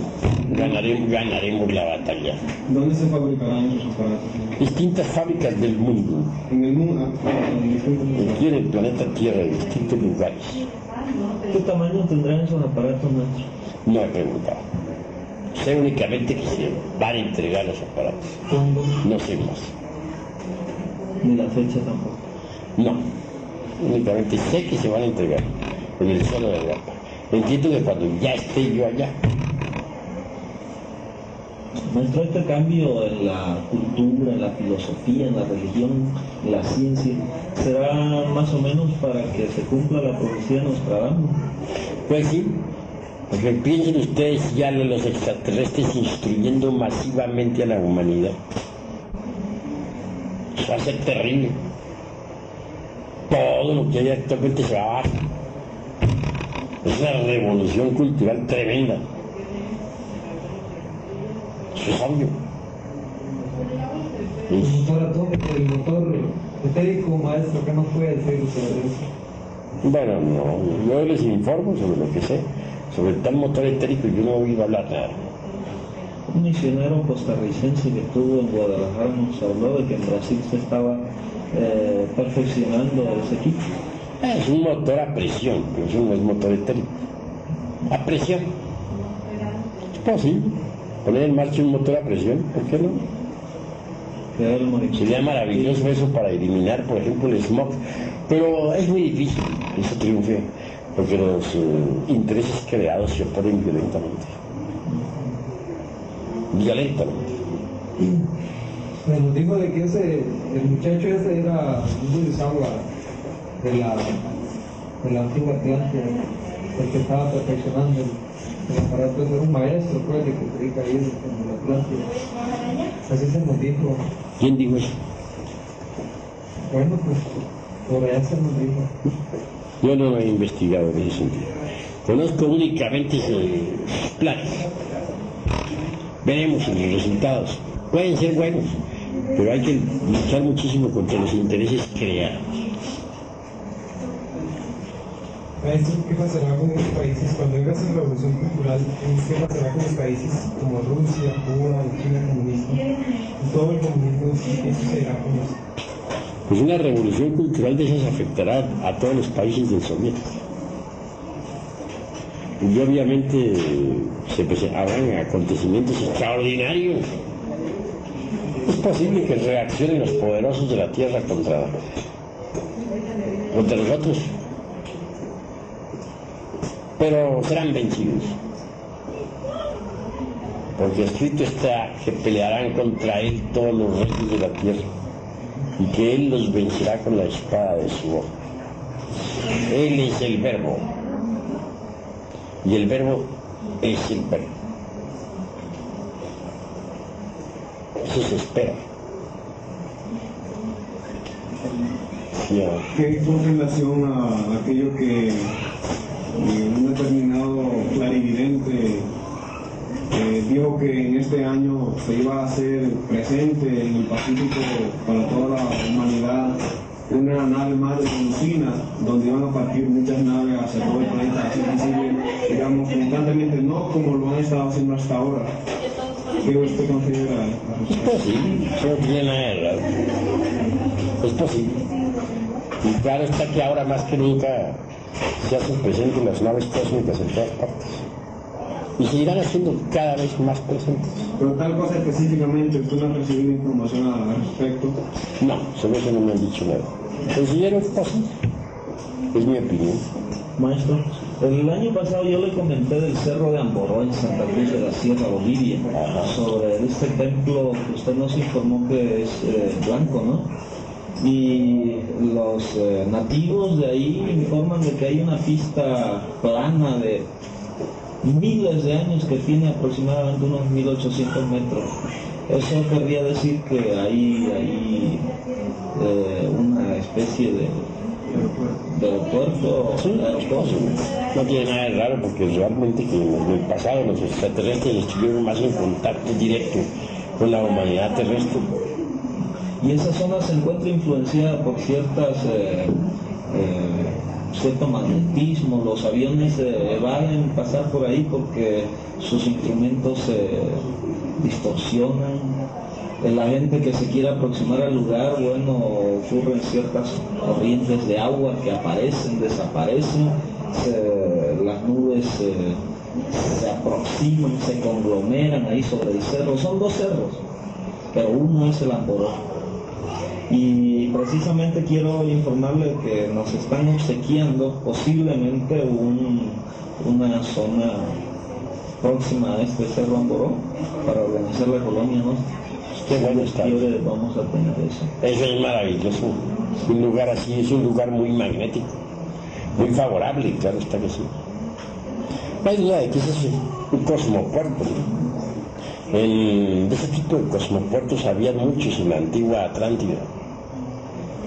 ganaremos la batalla. ¿Dónde se fabricarán esos aparatos? Distintas fábricas del mundo, En el mundo, aquí en el planeta Tierra, en distintos lugares. ¿Qué tamaño tendrán esos aparatos nuestros? No he preguntado. Sé únicamente que se van a entregar los aparatos. ¿Cuándo? No sé más. Ni la fecha tampoco. No. Únicamente sé que se van a entregar en el suelo de Europa. Entiendo que cuando ya esté yo allá. Maestro, este cambio en la cultura, en la filosofía, en la religión, en la ciencia, ¿será más o menos para que se cumpla la profecía de Nostradamus? Pues sí, porque piensen ustedes ya en los extraterrestres instruyendo masivamente a la humanidad. Eso va a ser terrible. Todo lo que hay actualmente se va abajo. Es una revolución cultural tremenda. Eso es obvio. El motor atómico, el motor etérico, maestro, ¿qué nos puede decir sobre eso? Bueno, no, yo les informo sobre lo que sé. Sobre tal motor etérico yo no he oído hablar nada. Un misionero costarricense que estuvo en Guadalajara nos habló de que en Brasil se estaba perfeccionando ese equipo. Es un motor a presión, pero eso no es motor etérico. A presión. Es posible poner en marcha un motor a presión, ¿por qué no? Sería maravilloso eso para eliminar, por ejemplo, el smog. Pero es muy difícil que eso triunfe, porque los intereses creados se oponen violentamente. Nos dijo de que el muchacho ese era un Urizawa de la antigua Atlántida, el que estaba perfeccionando el aparato, era un maestro, pues, que creí que ahí en la Atlántida. Así se nos dijo. ¿Quién dijo eso? Bueno, pues por eso nos dijo. Yo no he investigado en ese sentido. Conozco únicamente sus planes. Veremos los resultados. Pueden ser buenos, pero hay que luchar muchísimo contra los intereses creados. Maestro, ¿qué pasará con los países cuando venga esa revolución cultural? ¿Qué pasará con los países como Rusia, Cuba, China comunista? Todo el comunismo, ¿qué sucederá con eso? Pues una revolución cultural de esas afectará a todos los países del soviético. Y obviamente habrán acontecimientos extraordinarios. Es posible que reaccionen los poderosos de la Tierra contra nosotros, pero serán vencidos, porque escrito está que pelearán contra él todos los reyes de la Tierra y que él los vencerá con la espada de su boca. Él es el Verbo y el Verbo es el Verbo. Eso se espera. ¿Qué con relación a aquello que un determinado clarividente dijo que en este año se iba a hacer presente en el Pacífico para toda la humanidad una nave madre conocida donde iban a partir muchas naves hacia todo el planeta, así posible, digamos, constantemente, no como lo han estado haciendo hasta ahora? ¿Qué usted considera? Es posible, no tiene nada de raro. Es posible. Y claro está que ahora más que nunca se hacen presentes las naves cósmicas en todas partes. Y se irán haciendo cada vez más presentes. Pero tal cosa específicamente, ¿usted no ha recibido información al respecto? No, sobre eso no me han dicho nada. Considero posible. Es mi opinión. Maestro, el año pasado yo le comenté del Cerro de Amboró en Santa Cruz de la Sierra, Bolivia, sobre este templo que usted nos informó que es blanco, ¿no? Y los nativos de ahí informan de que hay una pista plana de miles de años que tiene aproximadamente unos 1800 metros. Eso querría decir que hay una especie de aeropuerto. Sí, no tiene nada de raro porque realmente que en el pasado los extraterrestres estuvieron más en contacto directo con la humanidad terrestre. Y esa zona se encuentra influenciada por cierto magnetismo. Los aviones evaden pasar por ahí porque sus instrumentos se distorsionan. La gente que se quiere aproximar al lugar, bueno, ocurren ciertas corrientes de agua que aparecen, desaparecen, las nubes se aproximan, se conglomeran ahí sobre el cerro. Son dos cerros, pero uno es el Amboró. Y precisamente quiero informarle que nos están obsequiando posiblemente una zona próxima a este Cerro Amboró para organizar la colonia, ¿no? Qué bueno está. Vamos a tener eso. Eso es maravilloso. Un lugar así es un lugar muy magnético, muy favorable, claro está que sí. No hay duda de que ese es un cosmopuerto. De ese tipo de cosmopuertos había muchos en la antigua Atlántida.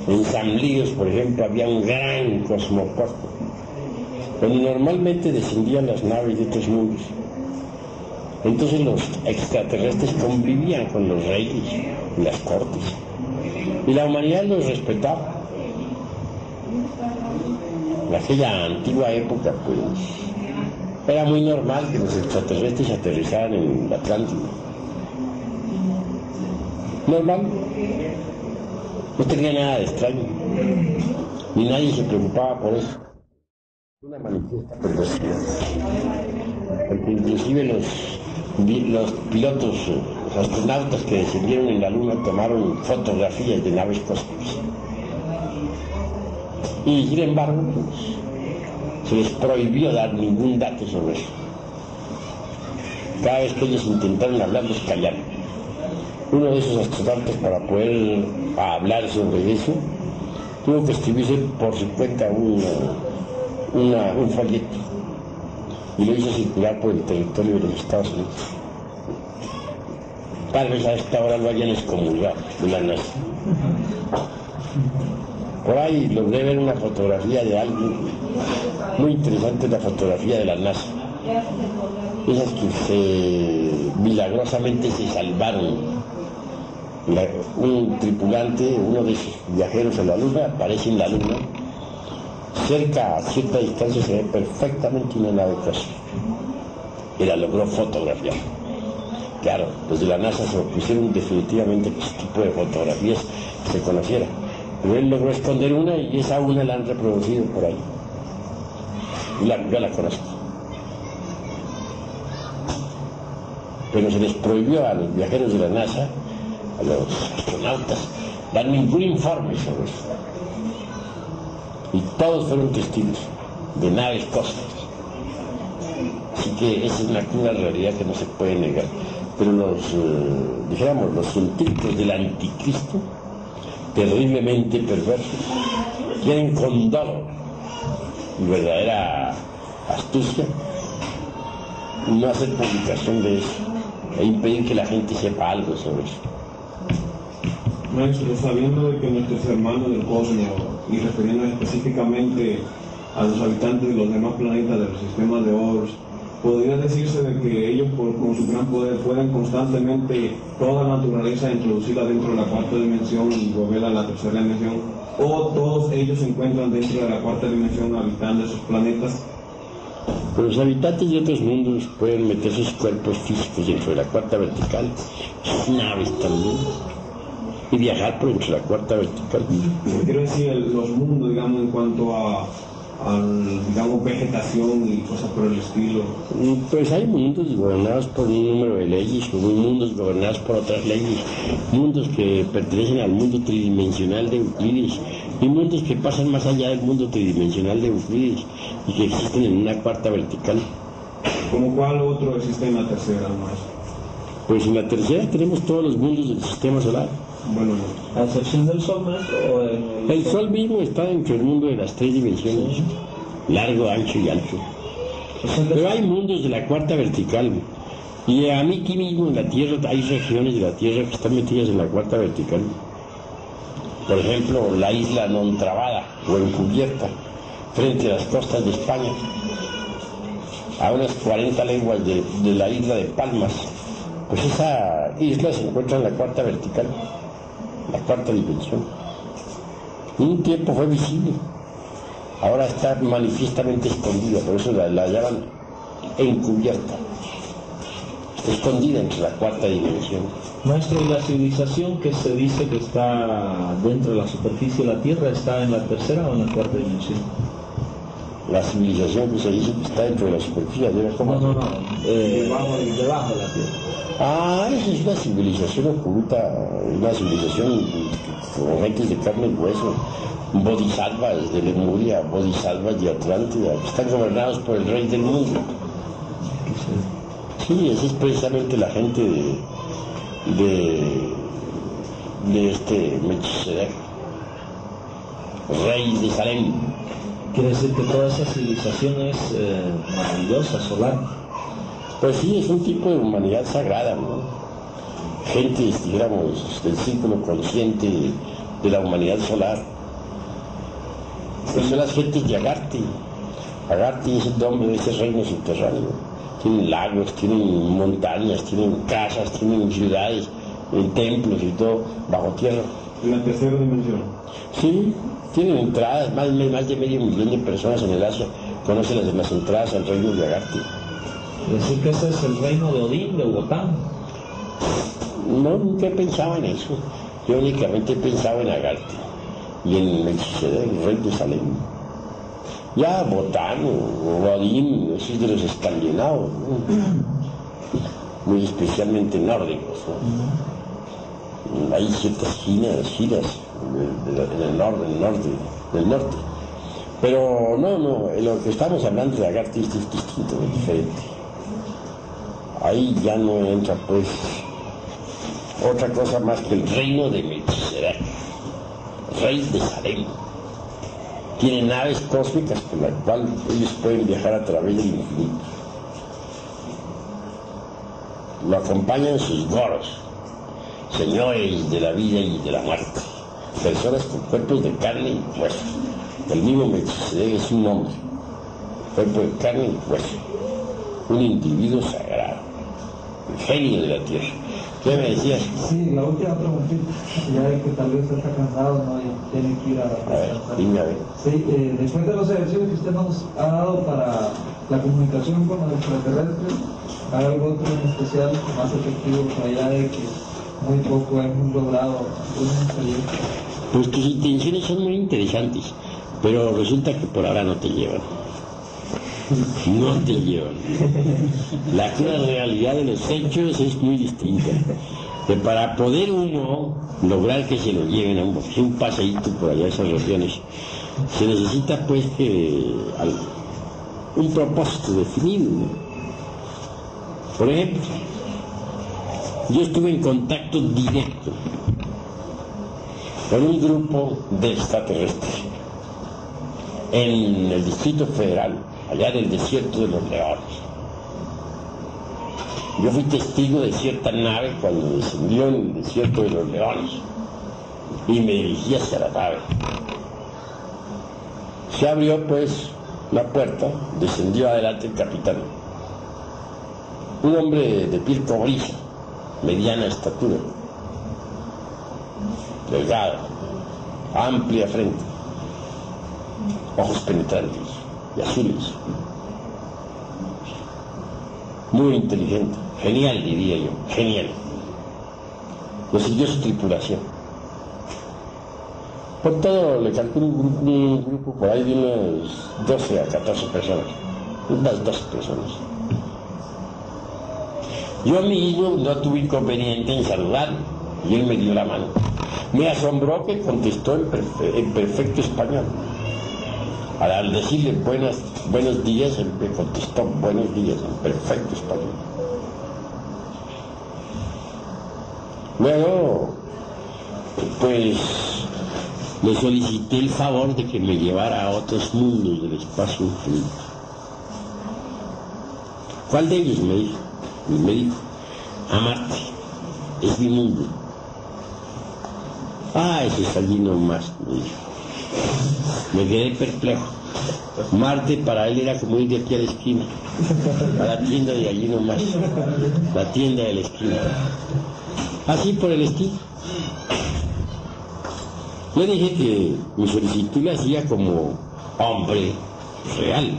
En San Líos, por ejemplo, había un gran cosmopuerto, donde normalmente descendían las naves de otros mundos. Entonces los extraterrestres convivían con los reyes y las cortes, y la humanidad los respetaba. En aquella antigua época, pues, era muy normal que los extraterrestres aterrizaran en la Atlántida. normal, no tenía nada de extraño, ni nadie se preocupaba por eso. Una manifiesta perversidad, porque inclusive los pilotos, los astronautas que descendieron en la Luna tomaron fotografías de naves cósmicas. Y sin embargo, pues, se les prohibió dar ningún dato sobre eso. Cada vez que ellos intentaron hablar, los callaron. Uno de esos astronautas, para poder hablar sobre eso, tuvo que escribirse por su cuenta un folleto y lo hizo circular por el territorio de los Estados Unidos. Tal vez a esta hora lo hayan excomulgado de la NASA. Por ahí logré ver una fotografía de alguien muy interesante, la fotografía de la NASA. Esas que milagrosamente se salvaron. Un tripulante, uno de esos viajeros a la Luna, aparece en la Luna. Cerca, a cierta distancia, se ve perfectamente una nave cósmica. Y la logró fotografiar. Claro, los de la NASA se opusieron definitivamente que ese tipo de fotografías se conociera. Pero él logró esconder una y esa una la han reproducido por ahí. Y yo la conozco. Pero se les prohibió a los viajeros de la NASA, a los astronautas, dar ningún informe sobre eso. Y todos fueron testigos de naves cósmicas. Así que esa es una realidad que no se puede negar. Pero los científicos del anticristo, terriblemente perversos, quieren con dolo y verdadera astucia no hacer publicación de eso e impedir que la gente sepa algo sobre eso. Maestro, sabiendo de que nuestros hermanos del cosmos, y refiriéndonos específicamente a los habitantes de los demás planetas del sistema de Horus, podría decirse de que ellos con su gran poder pueden constantemente toda la naturaleza introducirla dentro de la cuarta dimensión y volverla a la tercera dimensión, o todos ellos se encuentran dentro de la cuarta dimensión habitando esos planetas. Pero los habitantes de otros mundos pueden meter sus cuerpos físicos dentro de la cuarta vertical, sus naves también, y viajar por dentro de la cuarta vertical. Quiero decir, los mundos, digamos, en cuanto a digamos, vegetación y cosas por el estilo. Pues hay mundos gobernados por un número de leyes, o mundos gobernados por otras leyes, mundos que pertenecen al mundo tridimensional de Euclides, y mundos que pasan más allá del mundo tridimensional de Euclides, y que existen en una cuarta vertical. ¿Como cuál otro existe en la tercera, más? Pues en la tercera tenemos todos los mundos del sistema solar. Bueno, a excepción del Sol, maestro. El Sol mismo está dentro del mundo de las tres dimensiones, largo, ancho y alto. Pero hay mundos de la cuarta vertical. Y aquí mismo en la Tierra hay regiones de la Tierra que están metidas en la cuarta vertical. Por ejemplo, la isla non travada o encubierta frente a las costas de España, a unas 40 leguas de la isla de Palmas. Pues esa isla se encuentra en la cuarta vertical, la cuarta dimensión. Un tiempo fue visible, ahora está manifiestamente escondida, por eso la llaman encubierta, escondida entre la cuarta dimensión. Maestro, ¿y la civilización que se dice que está dentro de la superficie de la Tierra está en la tercera o en la cuarta dimensión? La civilización que se dice que está dentro de la superficie de la Tierra, ¿cómo? No, debajo de la Tierra. Esa es una civilización oculta, una civilización con gentes de carne y hueso, bodhisattvas de Lemuria, bodhisattvas de Atlántida, que están gobernados por el rey del mundo. Sí, esa es precisamente la gente de este Melchizedek, rey de Salem. Quiere decir que toda esa civilización es maravillosa, solar. Pues sí, es un tipo de humanidad sagrada, ¿no? Gente, digamos, del círculo consciente de la humanidad solar. Pues son las gentes de Agarte. Agarte es el nombre de ese reino subterráneo. Tienen lagos, tienen montañas, tienen casas, tienen ciudades, templos y todo bajo tierra. ¿En la tercera dimensión? Sí, tienen entradas, más de medio millón de personas en el Asia conocen las entradas al reino de Agarte. Es decir, que ese es el reino de Odín, de Wotan. No, nunca pensaba en eso. Yo únicamente pensaba en Agarte y en Melquisedec, el rey de Salem. Ya Botán o Odín, esos de los escandinavos, ¿no? Muy especialmente nórdicos, ¿no? Hay ciertas giras del norte. Pero no, lo que estamos hablando de Agarte es distinto, es diferente. Ahí ya no entra pues otra cosa más que el reino de Melquisedec, rey de Salem. Tiene naves cósmicas con las cuales ellos pueden viajar a través del infinito. Lo acompañan sus goros, señores de la vida y de la muerte, personas con cuerpos de carne y hueso. El mismo Melquisedec es un hombre, cuerpo de carne y hueso, un individuo sagrado, el genio de la tierra. ¿Qué me decías? Sí, la última preguntita, ya de que tal vez está cansado, no, ya tiene que ir a descansar. Dime a ver. Sí, después de los ejercicios que usted nos ha dado para la comunicación con los extraterrestres, ¿hay algo otro en especial más efectivo para allá de que muy poco hemos logrado alguna experiencia? Pues tus intenciones son muy interesantes, pero resulta que por ahora no te llevan. No te llevan. La cruda realidad de los hechos es muy distinta. Que para poder uno lograr que se lo lleven a un paseíto por allá a esas regiones, se necesita pues un propósito definido, ¿no? Por ejemplo, yo estuve en contacto directo con un grupo de extraterrestres en el Distrito Federal, allá en el desierto de los Leones. Yo fui testigo de cierta nave cuando descendió en el desierto de los Leones y me dirigí hacia la nave. Se abrió pues la puerta, descendió adelante el capitán, un hombre de piel cobriza, mediana estatura, delgado, amplia frente, ojos penetrantes y azules, muy inteligente, genial diría yo, genial. Lo siguió su tripulación. Por todo le calculo un grupo por ahí de unas 12 a 14 personas, unas 12 personas. Yo mismo no tuve inconveniente en saludarlo y él me dio la mano. Me asombró que contestó en perfecto español. Al decirle buenos días, él me contestó buenos días en perfecto español. Luego, pues, le solicité el favor de que me llevara a otros mundos del espacio infinito. ¿Cuál de ellos? Me dijo. Y me dijo, a Marte, es mi mundo. Ese es allí nomás, me dijo. Me quedé perplejo. Marte para él era como ir de aquí a la esquina, a la tienda de allí nomás, la tienda de la esquina. Así por el estilo. Yo dije que mi solicitud la hacía como hombre real,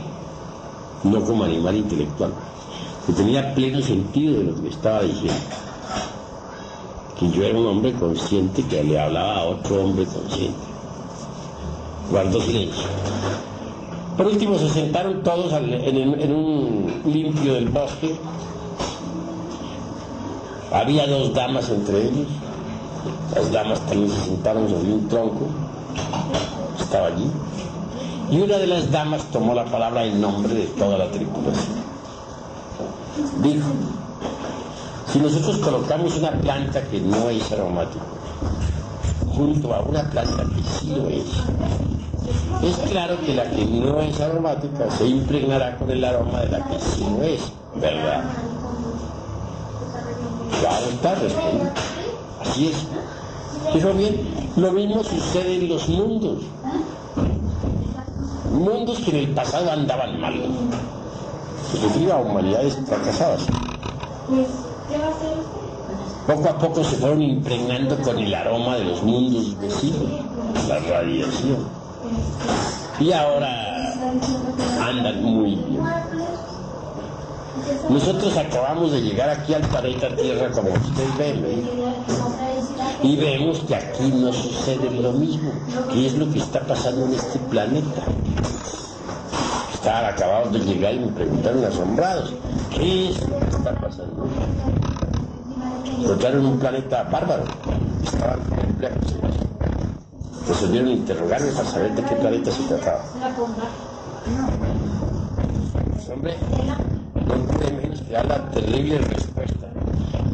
no como animal intelectual, que tenía pleno sentido de lo que estaba diciendo, que yo era un hombre consciente que le hablaba a otro hombre consciente. Guardó silencio. Por último se sentaron todos en un limpio del bosque. Había dos damas entre ellos. Las damas también se sentaron sobre un tronco, estaba allí, y una de las damas tomó la palabra en nombre de toda la tripulación. Dijo, si nosotros colocamos una planta que no es aromática junto a una planta que sí lo es claro que la que no es aromática se impregnará con el aroma de la que sí lo es, ¿verdad? Claro está, respondió. Así es. Dijo bien, lo mismo sucede en los mundos. Mundos que en el pasado andaban mal. Se refiere a humanidades fracasadas. Poco a poco se fueron impregnando con el aroma de los mundos vecinos, la radiación. Y ahora andan muy bien. Nosotros acabamos de llegar aquí al planeta Tierra, como ustedes ven, y vemos que aquí no sucede lo mismo. ¿Qué es lo que está pasando en este planeta? Acabados de llegar y me preguntaron asombrados, ¿qué es lo que está pasando? Encontraron un planeta bárbaro, estaban perplejos. Resolvieron interrogarme para saber de qué planeta se trataba. Pues, hombre, no pude menos que dar la terrible respuesta.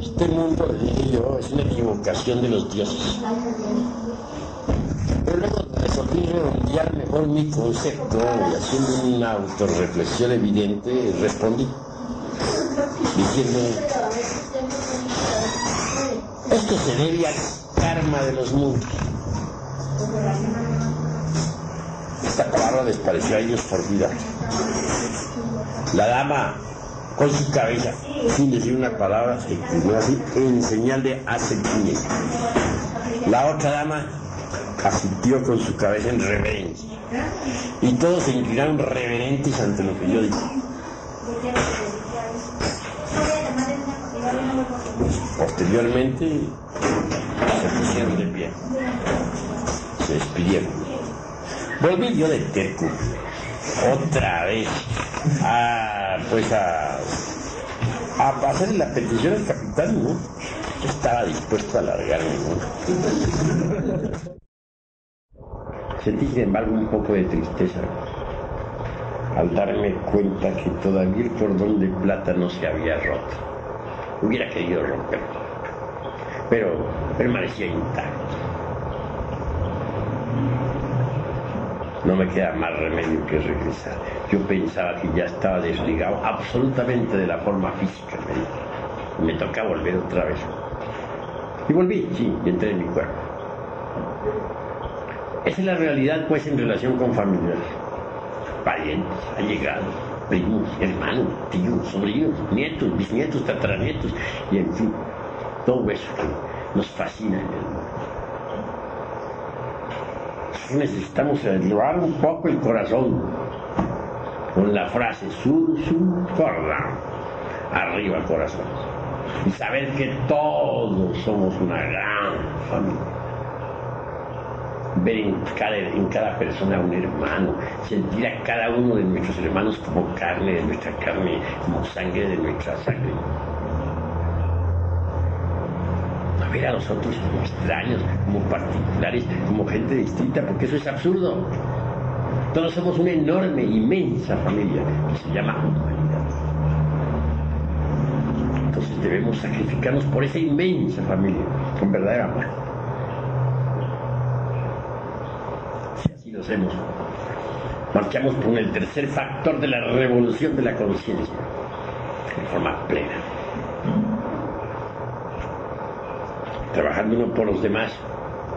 Este mundo, dije yo, es una equivocación de los dioses. Pero luego resolví redondear mejor mi concepto y haciendo una autorreflexión evidente, respondí diciendo: esto se debe al karma de los mundos. Esta palabra les pareció a ellos formidable. La dama, con su cabeza, sin decir una palabra, se inclinó así en señal de aceptación. La otra dama asintió con su cabeza en reverencia, y todos se inclinaron reverentes ante lo que yo dije. Posteriormente se pusieron de pie, se despidieron. Volví yo de terco otra vez a hacer la petición al capitán, ¿no? Yo estaba dispuesto a largarme, ¿no? Sentí, sin embargo, un poco de tristeza al darme cuenta que todavía el cordón de plata no se había roto. Hubiera querido romperlo, pero permanecía intacto. No me queda más remedio que regresar. Yo pensaba que ya estaba desligado absolutamente de la forma física. Me toca volver otra vez. Y volví, sí, y entré en mi cuerpo. Esa es la realidad, pues, en relación con familiares, parientes, allegados, primos, hermanos, tíos, sobrinos, nietos, bisnietos, tataranietos, y en fin, todo eso que nos fascina en el mundo. Necesitamos elevar un poco el corazón con la frase sur cordón, arriba corazón, y saber que todos somos una gran familia. Ver en cada persona un hermano, sentir a cada uno de nuestros hermanos como carne de nuestra carne, como sangre de nuestra sangre. No ver a nosotros como extraños, como particulares, como gente distinta, porque eso es absurdo. Todos somos una enorme, inmensa familia que se llama humanidad. Entonces debemos sacrificarnos por esa inmensa familia, con verdadero amor. Lo hacemos, marchamos por el tercer factor de la revolución de la conciencia, de forma plena. Trabajando uno por los demás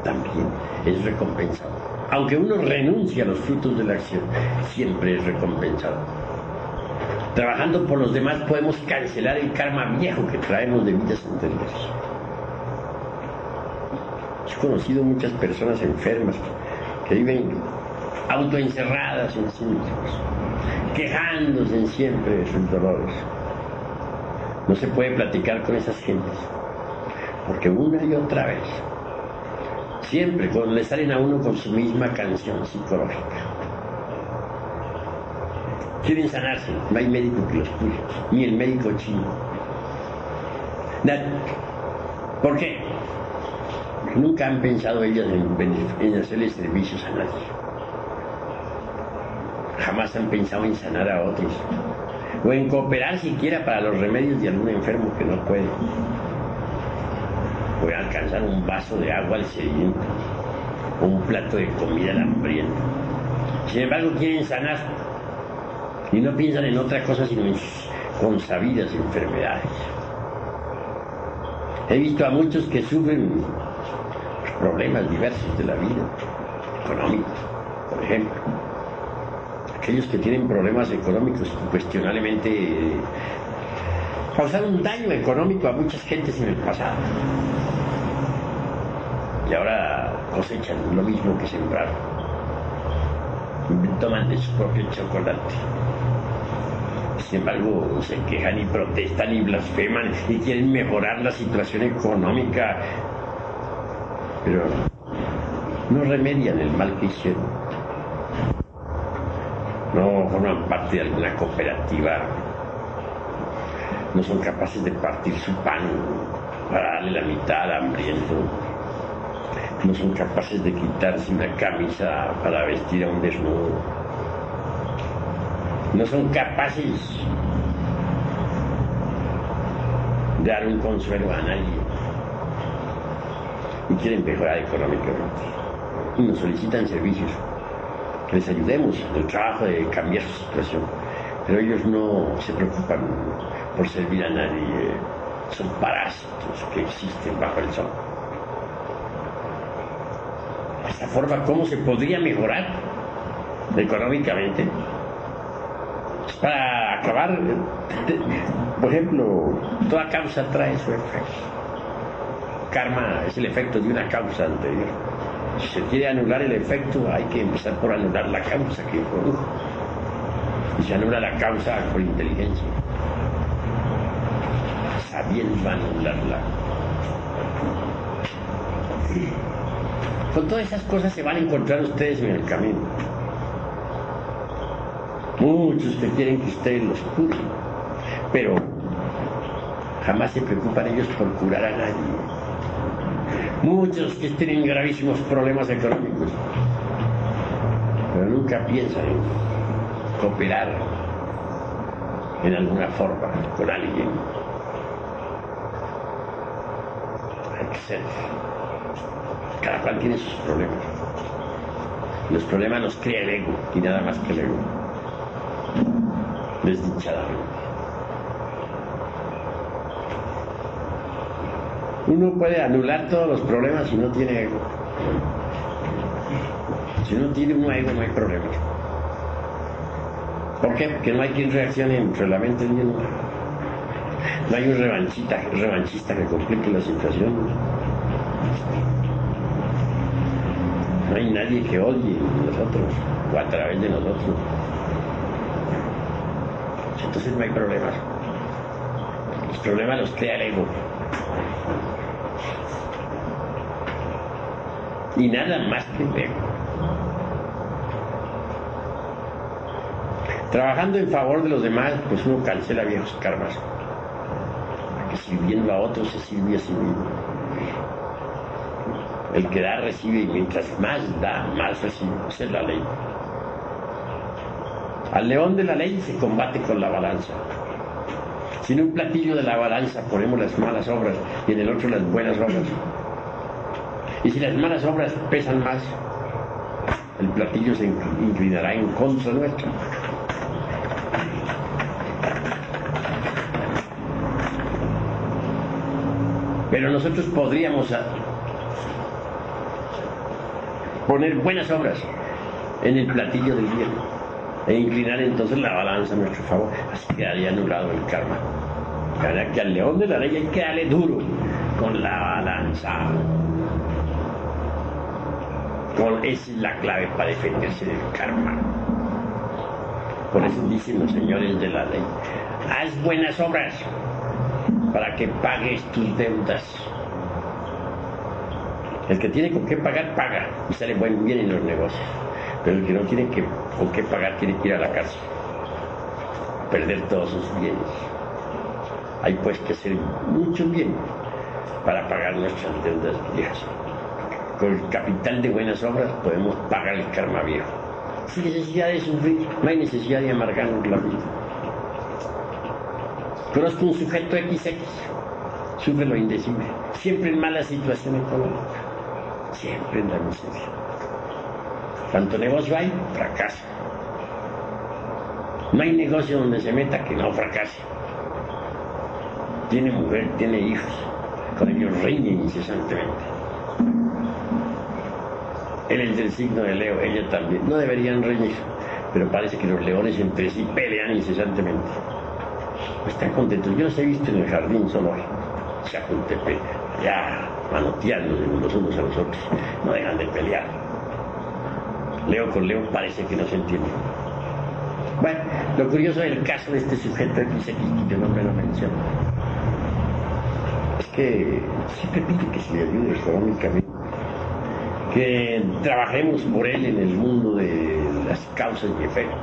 también es recompensado. Aunque uno renuncie a los frutos de la acción, siempre es recompensado. Trabajando por los demás podemos cancelar el karma viejo que traemos de vidas anteriores. He conocido muchas personas enfermas que viven autoencerradas en sí mismos, quejándose siempre de sus dolores. No se puede platicar con esas gentes, porque una y otra vez, siempre cuando le salen a uno con su misma canción psicológica, quieren sanarse, no hay médico que los cure, ni el médico chino. Nada. ¿Por qué? Porque nunca han pensado ellos en hacerle servicios a nadie. Jamás han pensado en sanar a otros, o en cooperar siquiera para los remedios de algún enfermo que no puede, o en alcanzar un vaso de agua al sediento, o un plato de comida al hambriento. Sin embargo, quieren sanar y no piensan en otra cosa sino en sus consabidas enfermedades. He visto a muchos que sufren problemas diversos de la vida, económicos, por ejemplo. Aquellos que tienen problemas económicos cuestionablemente causaron un daño económico a muchas gentes en el pasado. Y ahora cosechan lo mismo que sembraron. Toman de su propio chocolate. Sin embargo, se quejan y protestan y blasfeman y quieren mejorar la situación económica, pero no remedian el mal que hicieron. No forman parte de alguna cooperativa, no son capaces de partir su pan para darle la mitad al hambriento, no son capaces de quitarse una camisa para vestir a un desnudo, no son capaces de dar un consuelo a nadie y quieren mejorar económicamente y nos solicitan servicios que les ayudemos en el trabajo de cambiar su situación, pero ellos no se preocupan por servir a nadie, son parásitos que existen bajo el sol. De esta forma, ¿cómo se podría mejorar económicamente? Para acabar, por ejemplo, toda causa trae su efecto. Karma es el efecto de una causa anterior. Si se quiere anular el efecto, hay que empezar por anular la causa que produjo. Y se anula la causa por inteligencia, sabiendo anularla. Con todas esas cosas se van a encontrar ustedes en el camino. Muchos que quieren que ustedes los curen, pero jamás se preocupan ellos por curar a nadie. Muchos que tienen gravísimos problemas económicos, pero nunca piensan en cooperar en alguna forma con alguien. Hay que ser. Cada cual tiene sus problemas. Los problemas los crea el ego y nada más que el ego. Desdichadamente. Uno puede anular todos los problemas si no tiene ego. Si no tiene un ego, no hay problemas. ¿Por qué? Porque no hay quien reaccione entre la mente y el ego. No hay un revanchista que complique la situación. No hay nadie que odie a nosotros o a través de nosotros. Entonces no hay problemas. Los problemas los crea el ego. Y nada más que el ego. Trabajando en favor de los demás, pues uno cancela viejos karmas. Porque sirviendo a otros se sirve a sí mismo. El que da recibe y mientras más da, más recibe. Esa es la ley. Al león de la ley se combate con la balanza. Si en un platillo de la balanza ponemos las malas obras y en el otro las buenas obras, y si las malas obras pesan más, el platillo se inclinará en contra nuestra. Pero nosotros podríamos poner buenas obras en el platillo del bien e inclinar entonces la balanza a nuestro favor. Así quedaría anulado el karma. Para que al león de la ley hay que darle duro con la balanza. Esa es la clave para defenderse del karma. Por eso dicen los señores de la ley: haz buenas obras para que pagues tus deudas. El que tiene con qué pagar, paga y sale bien en los negocios. Pero el que no tiene con qué pagar tiene que ir a la cárcel, perder todos sus bienes. Hay pues que hacer mucho bien para pagar nuestras deudas viejas. Con el capital de buenas obras podemos pagar el karma viejo. Sin necesidad de sufrir, no hay necesidad de amargarnos la vida. Conozco un sujeto XX, sufre lo indecible, siempre en mala situación económica, siempre en la miseria. Cuanto negocio hay, fracasa. No hay negocio donde se meta que no fracase. Tiene mujer, tiene hijos, con ellos riñe incesantemente. Él es del signo de Leo, ella también. No deberían reñir, pero parece que los leones entre sí pelean incesantemente. Están contentos. Yo los he visto en el jardín zoológico, Chapultepec, ya manoteándose los unos a los otros. No dejan de pelear. Leo con Leo parece que no se entienden. Bueno, lo curioso del caso de este sujeto que dice aquí, que yo no me lo menciono, es que siempre pide que se le ayude económicamente, que trabajemos por él en el mundo de las causas y efectos.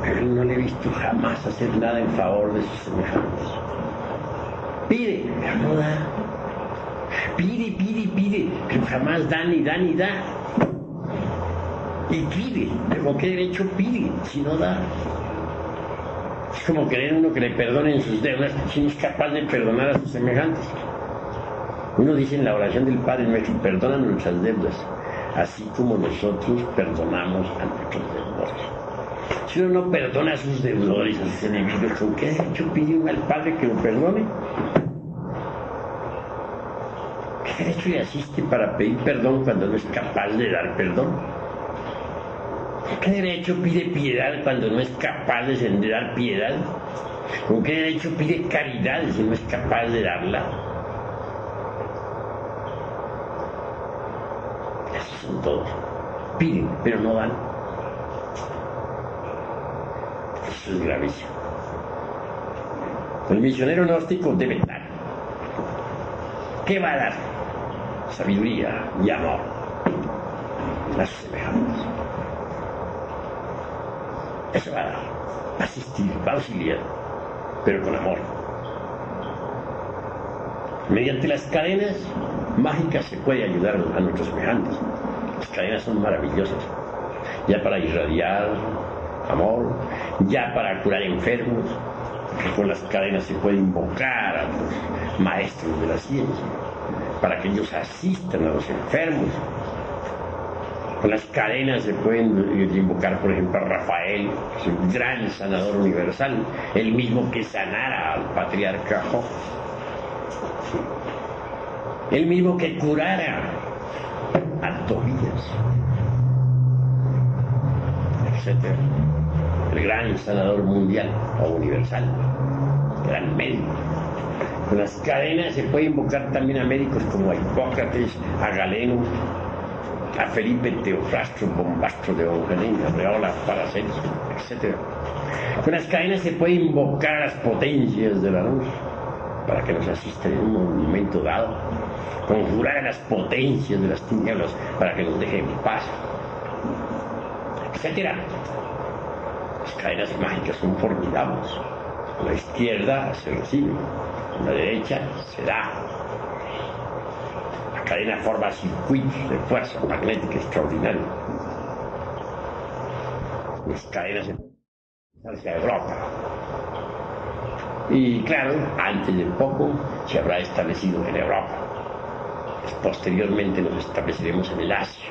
Pero no le he visto jamás hacer nada en favor de sus semejantes. Pide, pero no da. Pide, pero jamás da ni da ni da. Y pide, pero ¿con qué derecho pide si no da? Es como querer uno que le perdonen sus deudas si no es capaz de perdonar a sus semejantes. Uno dice en la oración del Padre Nuestro, perdona nuestras deudas, así como nosotros perdonamos a nuestros deudores. Si uno no perdona a sus deudores, a sus enemigos, ¿con qué derecho pide uno al Padre que lo perdone? ¿Qué derecho le asiste para pedir perdón cuando no es capaz de dar perdón? ¿Qué derecho pide piedad cuando no es capaz de dar piedad? ¿Con qué derecho pide caridad si no es capaz de darla? Esos son todos. Piden, pero no dan. Eso es gravísimo. El misionero gnóstico debe dar. ¿Qué va a dar? Sabiduría y amor. Las semejantes. Eso va a dar. Va a asistir, va a auxiliar, pero con amor. Mediante las cadenas mágicas se puede ayudar a nuestros semejantes. Las cadenas son maravillosas. Ya para irradiar amor, ya para curar enfermos, que con las cadenas se puede invocar a los maestros de la ciencia, para que ellos asistan a los enfermos. Con las cadenas se pueden invocar, por ejemplo, a Rafael, que es un gran sanador universal, el mismo que sanara al patriarca Job, el mismo que curara a Tobías, etc. El gran sanador mundial o universal, gran médico. Con las cadenas se puede invocar también a médicos como a Hipócrates, a Galeno, a Felipe Teofrastro, Bombastro de Ongenina, Reola, Paracelso, etc. Con las cadenas se puede invocar a las potencias de la luz para que nos asistan en un momento dado, conjurar a las potencias de las tinieblas para que nos dejen en paz, etc. Las cadenas mágicas son formidables. A la izquierda se recibe, a la derecha se da. La cadena forma circuitos de fuerza magnética extraordinaria. Las cadenas hacia Europa. Y claro, antes de poco se habrá establecido en Europa. Posteriormente nos estableceremos en el Asia.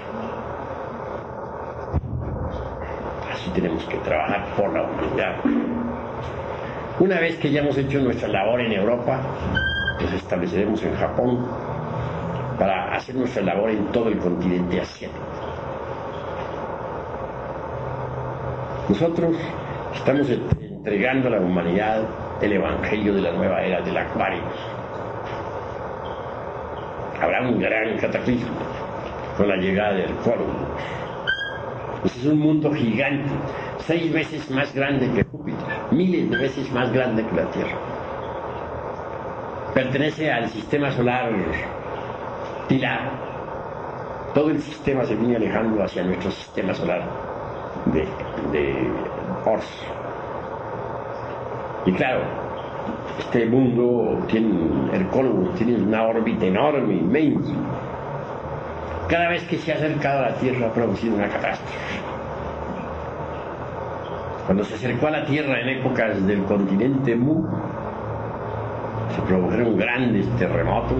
Así tenemos que trabajar por la humanidad. Una vez que ya hemos hecho nuestra labor en Europa, nos estableceremos en Japón para hacer nuestra labor en todo el continente asiático. Nosotros estamos entregando a la humanidad el evangelio de la nueva era del Aquarius. Habrá un gran cataclismo con la llegada del Columbus. Ese es un mundo gigante, 6 veces más grande que Júpiter, miles de veces más grande que la Tierra. Pertenece al sistema solar Tilar. Todo el sistema se viene alejando hacia nuestro sistema solar de Ors. Y claro, este mundo el Columbus tiene una órbita enorme, inmensa. Cada vez que se ha acercado a la Tierra ha producido una catástrofe. Cuando se acercó a la Tierra en épocas del continente Mu, se produjeron grandes terremotos,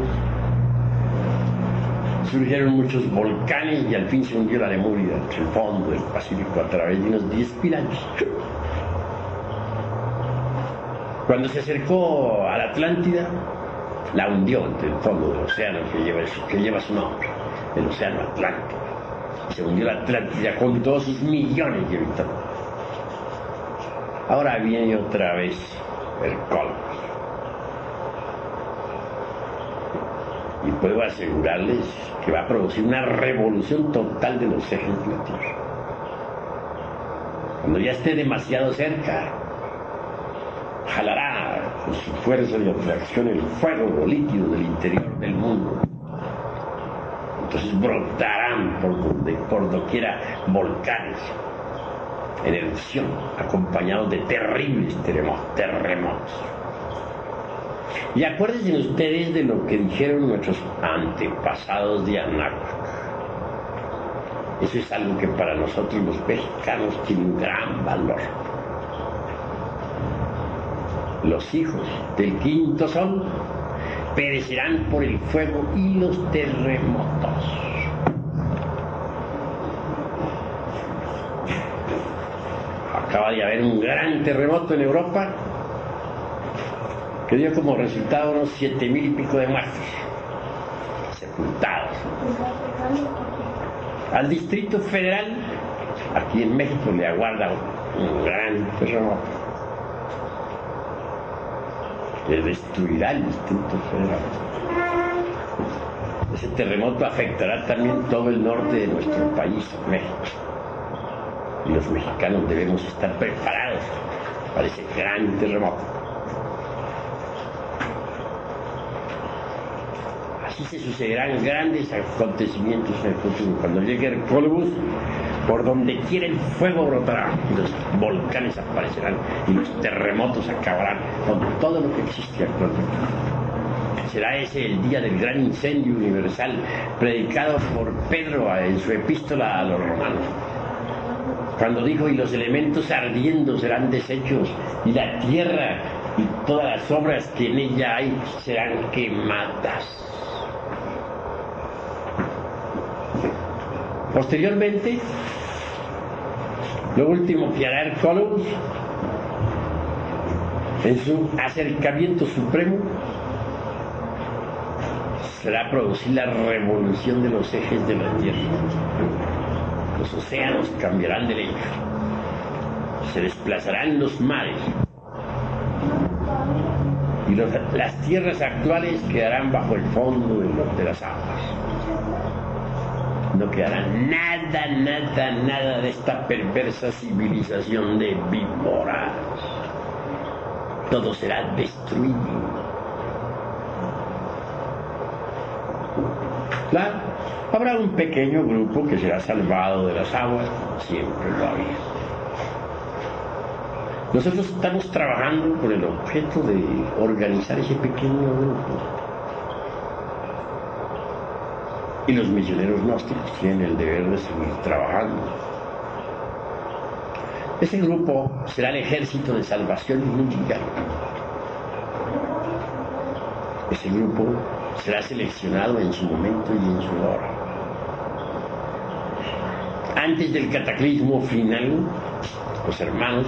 surgieron muchos volcanes y al fin se hundió la Lemuria entre el fondo del Pacífico a través de unos 10 años. Cuando se acercó a la Atlántida, la hundió entre el fondo del océano que lleva su nombre, el océano Atlántico. Se hundió la Atlántida con todos sus millones de habitantes. Ahora viene otra vez el Columbus. Y puedo asegurarles que va a producir una revolución total de los ejes de la Tierra. cuando ya esté demasiado cerca, jalará con su fuerza de atracción el fuego líquido del interior del mundo. Entonces brotarán por doquiera volcanes en erupción, acompañados de terribles terremotos. Y acuérdense ustedes de lo que dijeron nuestros antepasados de Anáhuac. Eso es algo que para nosotros los mexicanos tiene un gran valor. Los hijos del quinto sol perecerán por el fuego y los terremotos. Acaba de haber un gran terremoto en Europa que dio como resultado unos 7,000 y pico de muertos, sepultados. Al Distrito Federal, aquí en México, le aguarda un gran terremoto que destruirá el Distrito Federal. Ese terremoto afectará también todo el norte de nuestro país, México. Y los mexicanos debemos estar preparados para ese gran terremoto. Así se sucederán grandes acontecimientos en el futuro. Cuando llegue el Columbus, por donde quiera el fuego brotará, y los volcanes aparecerán, y los terremotos acabarán con todo lo que existe actualmente. Será ese el día del gran incendio universal, predicado por Pedro en su epístola a los romanos, cuando dijo: y los elementos ardiendo serán deshechos, y la tierra y todas las obras que en ella hay serán quemadas. Posteriormente, lo último que hará el Columbus en su acercamiento supremo será producir la revolución de los ejes de la Tierra. Los océanos cambiarán de lecho, se desplazarán los mares, y las tierras actuales quedarán bajo el fondo de las aguas. No quedará nada de esta perversa civilización de víboras. Todo será destruido. Claro, habrá un pequeño grupo que será salvado de las aguas, siempre lo había. Nosotros estamos trabajando con el objeto de organizar ese pequeño grupo. Y los misioneros gnósticos tienen el deber de seguir trabajando. Ese grupo será el ejército de salvación mundial. Ese grupo será seleccionado en su momento y en su hora. Antes del cataclismo final, los hermanos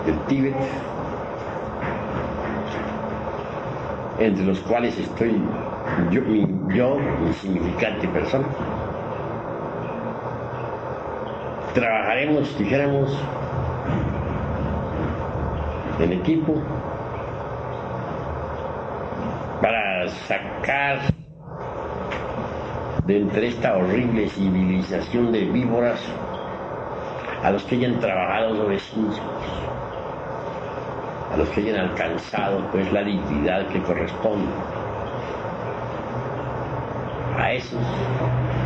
del Tíbet, entre los cuales estoy yo, insignificante persona, trabajaremos, dijéramos, en equipo para sacar de entre esta horrible civilización de víboras a los que hayan trabajado sobre sí mismos, a los que hayan alcanzado pues la dignidad que corresponde. A esos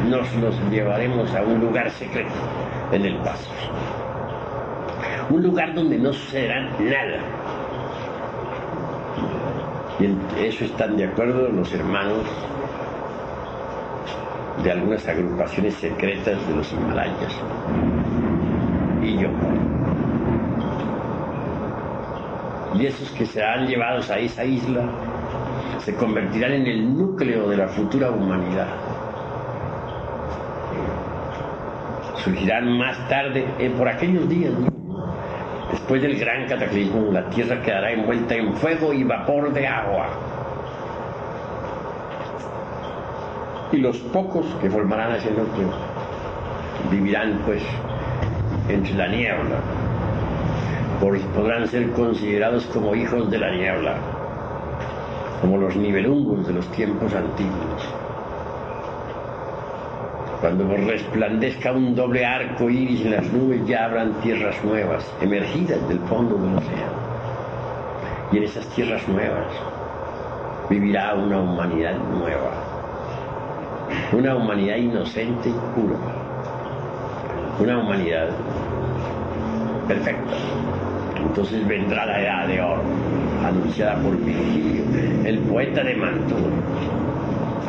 nos los llevaremos a un lugar secreto en el Pacífico, un lugar donde no sucederá nada. Y en eso están de acuerdo los hermanos de algunas agrupaciones secretas de los Himalayas y yo. Y esos que serán llevados a esa isla se convertirán en el núcleo de la futura humanidad. Surgirán más tarde, por aquellos días, ¿no? Después del gran cataclismo, la tierra quedará envuelta en fuego y vapor de agua. Y los pocos que formarán ese núcleo vivirán pues entre la niebla, podrán ser considerados como hijos de la niebla, como los nibelungos de los tiempos antiguos. Cuando resplandezca un doble arco iris en las nubes, ya habrán tierras nuevas, emergidas del fondo del océano. Y en esas tierras nuevas vivirá una humanidad nueva, una humanidad inocente y pura, una humanidad perfecta. Entonces vendrá la edad de oro, anunciada por Virgilio, el poeta de Mantua,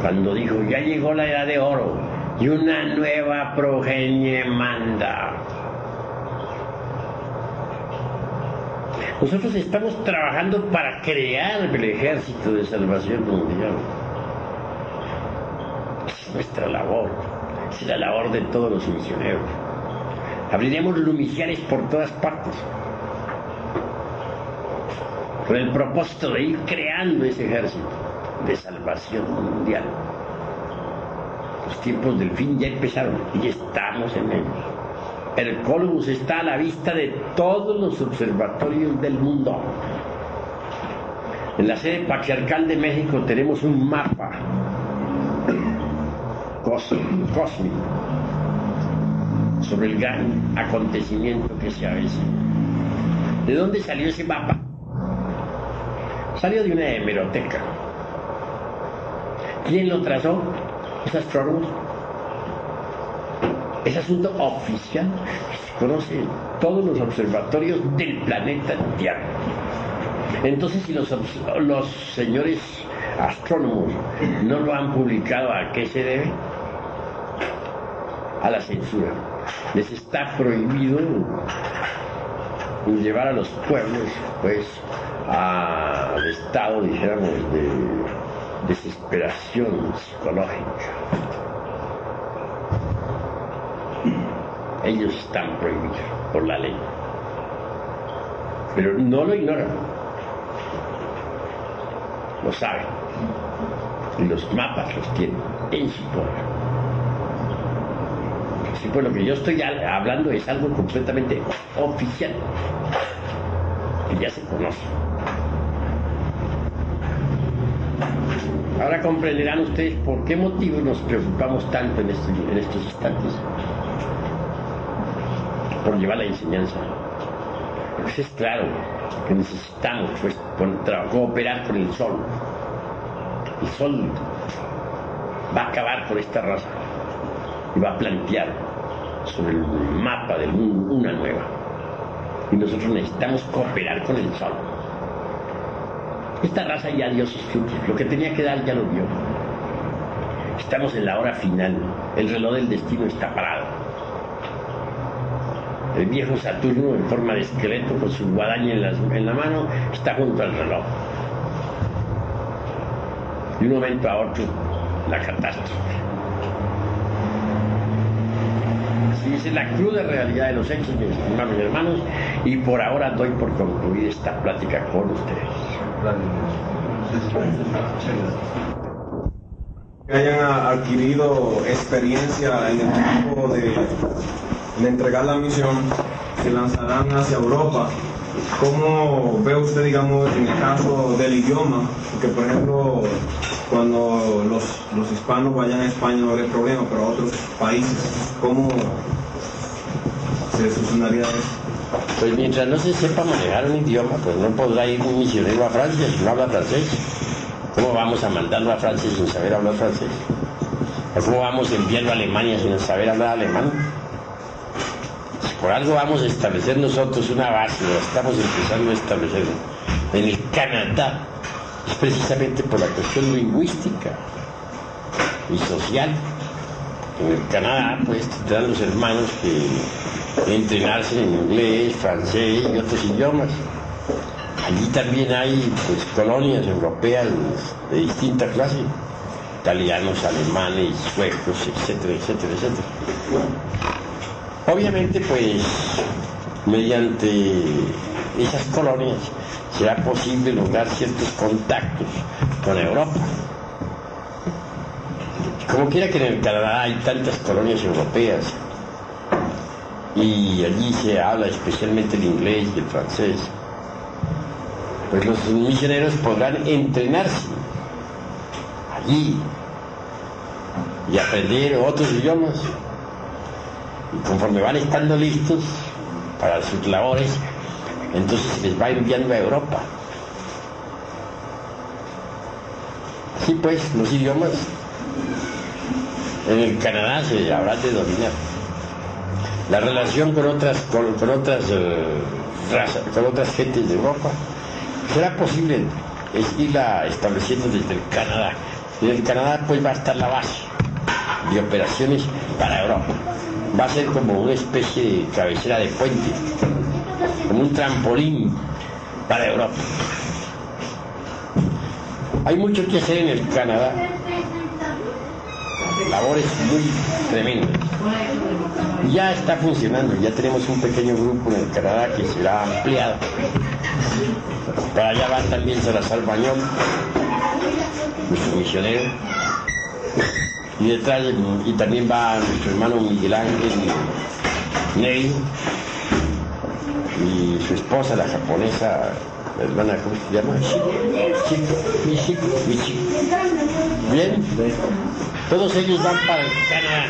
cuando dijo: ya llegó la edad de oro y una nueva progenie manda. Nosotros estamos trabajando para crear el ejército de salvación mundial. Es nuestra labor, es la labor de todos los misioneros. Abriremos luminares por todas partes, con el propósito de ir creando ese ejército de salvación mundial. Los tiempos del fin ya empezaron y estamos en ellos. El Columbus está a la vista de todos los observatorios del mundo. En la sede patriarcal de México tenemos un mapa cósmico sobre el gran acontecimiento que se avecina. ¿De dónde salió ese mapa? Salió de una hemeroteca. ¿Quién lo trazó? Los astrónomos. Es asunto oficial. Se conoce todos los observatorios del planeta Tierra. Entonces, si los señores astrónomos no lo han publicado, ¿a qué se debe? A la censura. Les está prohibido llevar a los pueblos, pues, al estado, dijéramos, de desesperación psicológica. Ellos están prohibidos por la ley, pero no lo ignoran, lo saben, y los mapas los tienen en su poder. Así pues, lo que yo estoy hablando es algo completamente oficial, que ya se conoce. Ahora comprenderán ustedes por qué motivo nos preocupamos tanto en estos instantes por llevar la enseñanza. Pues es claro que necesitamos, pues, cooperar con el sol. El sol va a acabar con esta raza y va a plantear sobre el mapa del mundo una nueva. Y nosotros necesitamos cooperar con el sol. Esta raza ya dio sus frutos, lo que tenía que dar ya lo dio. Estamos en la hora final, el reloj del destino está parado. El viejo Saturno, en forma de esqueleto, con su guadaña en la mano, está junto al reloj. De un momento a otro, la catástrofe. Así es la cruda realidad de los hechos, mis estimados hermanos, y por ahora doy por concluir esta plática con ustedes. Que hayan adquirido experiencia en el tiempo de entregar la misión, se lanzarán hacia Europa. ¿Cómo ve usted, digamos, en el caso del idioma? Porque, por ejemplo, cuando los hispanos vayan a España no habrá problema, pero a otros países, ¿cómo se solucionaría eso? Pues mientras no se sepa manejar un idioma, pues no podrá ir un misionero a Francia si no habla francés. ¿Cómo vamos a mandarlo a Francia sin saber hablar francés? ¿O cómo vamos a enviarlo a Alemania sin saber hablar alemán? Por algo vamos a establecer nosotros una base, lo estamos empezando a establecer en el Canadá, es precisamente por la cuestión lingüística y social. En el Canadá, pues, tendrán los hermanos que entrenarse en inglés, francés y otros idiomas. Allí también hay, pues, colonias europeas de distinta clase, italianos, alemanes, suecos, etcétera, etcétera, etcétera. Obviamente, pues, mediante esas colonias será posible lograr ciertos contactos con Europa. Como quiera que en el Canadá hay tantas colonias europeas y allí se habla especialmente el inglés y el francés, pues los misioneros podrán entrenarse allí y aprender otros idiomas. Y conforme van estando listos para sus labores, entonces se les va enviando a Europa. Así pues, los idiomas en el Canadá se habrán de dominar. La relación con otras razas, con otras gentes de Europa, será posible irla estableciendo desde el Canadá. Desde el Canadá pues va a estar la base de operaciones para Europa. Va a ser como una especie de cabecera de puente, como un trampolín para Europa. Hay mucho que hacer en el Canadá, labores muy tremendas. Ya está funcionando, ya tenemos un pequeño grupo en el Canadá que será ampliado. Para allá va también Salazar Bañón, nuestro misionero, y detrás y también va nuestro hermano Miguel Ángel Ney y su esposa, la japonesa, la hermana, ¿cómo se llama? Michiko. Bien, todos ellos van para el Canadá.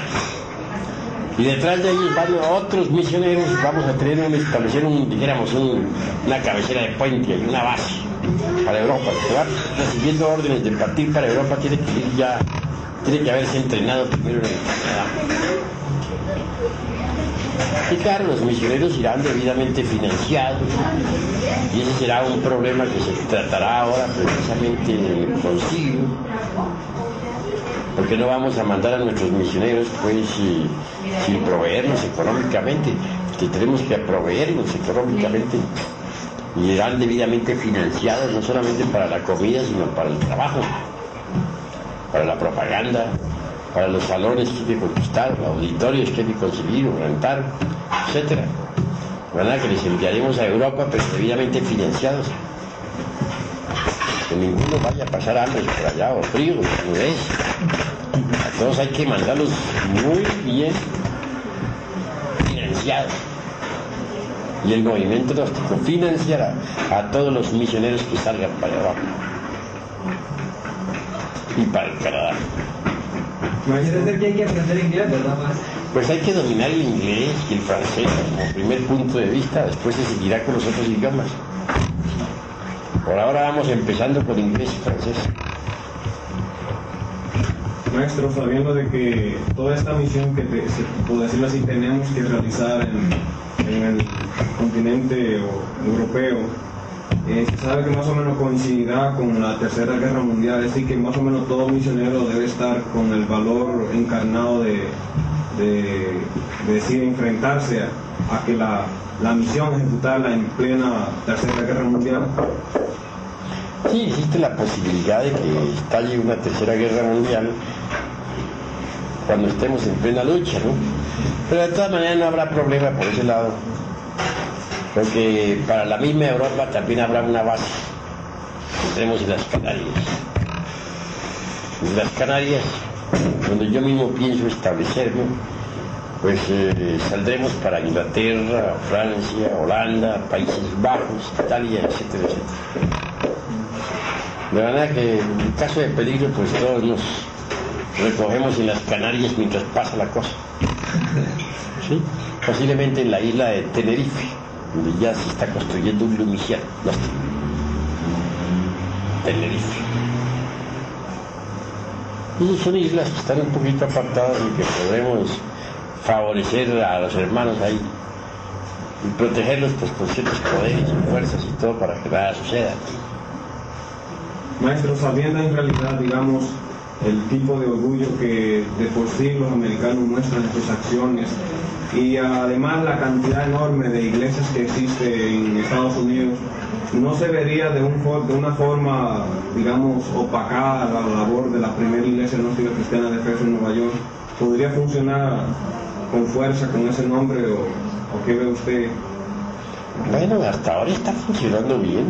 Y detrás de ellos van otros misioneros. Vamos a establecer una cabecera de puente y una base para Europa. Se va recibiendo órdenes de partir para Europa. Tiene que haberse entrenado primero en el Canadá. Y claro, los misioneros irán debidamente financiados, y ese será un problema que se tratará ahora precisamente en el concilio, porque no vamos a mandar a nuestros misioneros pues sin proveernos económicamente, que tenemos que proveernos económicamente, y irán debidamente financiados, no solamente para la comida, sino para el trabajo, para la propaganda, para los salones que hay que conquistar, los auditorios que hay que conseguir o rentar, etcétera. ¿Verdad? Que les enviaremos a Europa, pero debidamente financiados. Que ninguno vaya a pasar hambre por allá, o frío, o nudez. A todos hay que mandarlos muy bien financiados. Y el movimiento gnóstico financiará a todos los misioneros que salgan para Europa y para el Canadá. Imagínate que hay que aprender inglés, ¿verdad? Pues hay que dominar el inglés y el francés como primer punto de vista, después se seguirá con los otros idiomas. Por ahora vamos empezando con inglés y francés. Maestro, sabiendo de que toda esta misión que, por decirlo así, tenemos que realizar en el continente europeo, se sabe que más o menos coincidirá con la Tercera Guerra Mundial, es decir, que más o menos todo misionero debe estar con el valor encarnado de decir, enfrentarse a que la misión ejecutarla en plena Tercera Guerra Mundial. Sí, existe la posibilidad de que estalle una Tercera Guerra Mundial cuando estemos en plena lucha, ¿no? Pero de todas maneras no habrá problema por ese lado, porque para la misma Europa también habrá una base que tenemos en las Canarias. En las Canarias, donde yo mismo pienso establecerme, pues saldremos para Inglaterra, Francia, Holanda, Países Bajos, Italia, etcétera, etcétera. De manera que en caso de peligro, pues todos nos recogemos en las Canarias mientras pasa la cosa. ¿Sí? Posiblemente en la isla de Tenerife, donde ya se está construyendo un lumiciano. Tenerife. Y son islas que están un poquito apartadas y que podremos favorecer a los hermanos ahí y protegerlos pues con ciertos poderes y fuerzas y todo para que nada suceda. Maestro, sabiendo en realidad, digamos, el tipo de orgullo que de por sí los americanos muestran en sus acciones, y además la cantidad enorme de iglesias que existe en Estados Unidos, ¿no se vería de una forma, digamos, opacada la labor de la primera iglesia gnóstica cristiana de Efeso en Nueva York? ¿Podría funcionar con fuerza con ese nombre o qué ve usted? Bueno, hasta ahora está funcionando bien.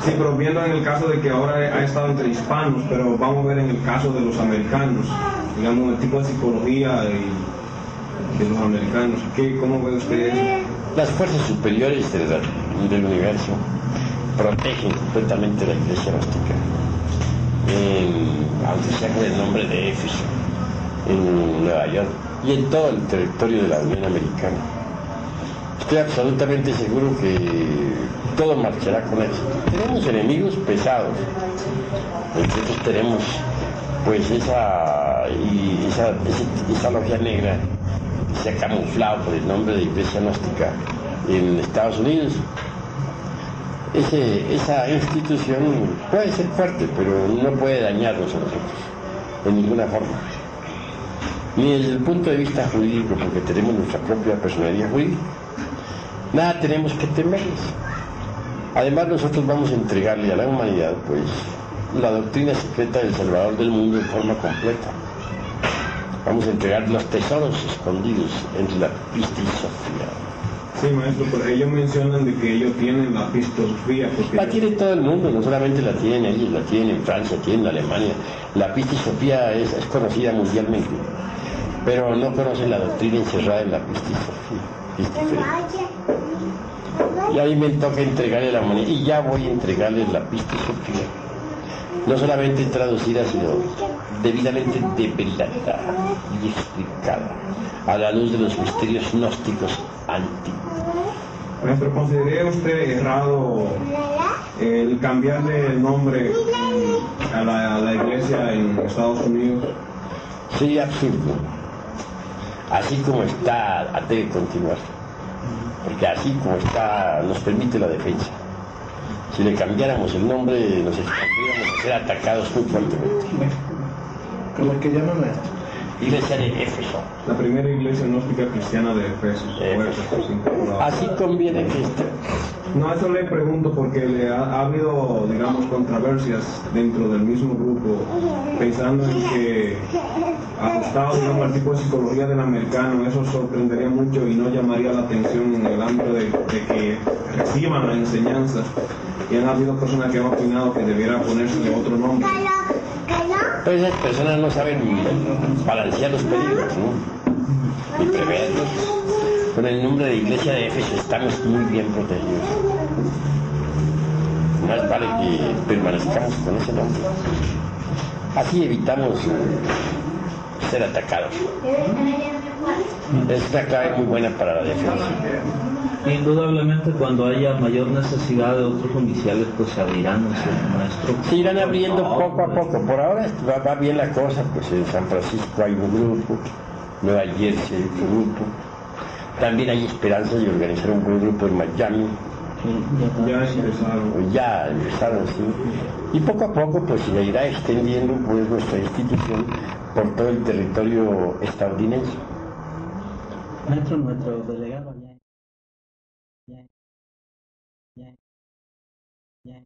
Sí, pero viendo en el caso de que ahora ha estado entre hispanos, pero vamos a ver en el caso de los americanos, digamos, el tipo de psicología de los americanos, ¿cómo ve usted eso? Las fuerzas superiores del universo protegen completamente la iglesia gnóstica, aunque sea con el nombre de Éfeso. en Nueva York y en todo el territorio de la Unión Americana. Estoy absolutamente seguro que todo marchará con éxito. Tenemos enemigos pesados, nosotros tenemos pues esa logia negra que se ha camuflado por el nombre de Iglesia Gnóstica en Estados Unidos. Esa institución puede ser fuerte, pero no puede dañarnos a nosotros en ninguna forma, ni desde el punto de vista jurídico, porque tenemos nuestra propia personalidad jurídica. Nada tenemos que temerles. Además, nosotros vamos a entregarle a la humanidad pues la doctrina secreta del Salvador del mundo en forma completa. Vamos a entregar los tesoros escondidos entre la pista y Sofía. Sí, maestro, pero ellos mencionan de que ellos tienen la pistosofía. La tiene todo el mundo, no solamente la tienen ellos, la tienen en Francia, tienen en Alemania. La pistisofía es conocida mundialmente, pero no conocen la doctrina encerrada en la pistisofía. Y a mí me toca entregarle la moneda, y ya voy a entregarles la pistisofía. No solamente traducida, sino debidamente develada y explicada a la luz de los misterios gnósticos antiguos. Maestro, ¿considera usted errado el cambiarle el nombre a la iglesia en Estados Unidos? Sería absurdo. Así como está, debe continuar. Porque así como está, nos permite la defensa. Si le cambiáramos el nombre, nos expondríamos a ser atacados muy fuertemente. Como que llaman Iglesia de Éfeso. La primera iglesia gnóstica cristiana de Éfeso. Así conviene que esté. No, eso le pregunto porque ha habido, digamos, controversias dentro del mismo grupo, pensando en que, ajustado, digamos, al tipo de psicología del americano, eso sorprendería mucho y no llamaría la atención en el ámbito de que reciban la enseñanza. Y han habido personas que han opinado que debiera ponérsele otro nombre. Pero esas personas no saben balancear los peligros, ¿no? Ni preverlos. Con el nombre de Iglesia de Éfeso estamos muy bien protegidos. Más vale que permanezcamos con ese nombre. Así evitamos ser atacados. Es una clave muy buena para la defensa. Indudablemente cuando haya mayor necesidad de otros oficiales pues se abrirán, maestro. Se irán abriendo poco a poco. Por ahora va bien la cosa, pues en San Francisco hay un grupo, Nueva Jersey hay otro grupo. También hay esperanza de organizar un buen grupo en Miami. Ya empezaron, sí. Y poco a poco pues se irá extendiendo pues nuestra institución por todo el territorio estadounidense. Nuestro delegado ya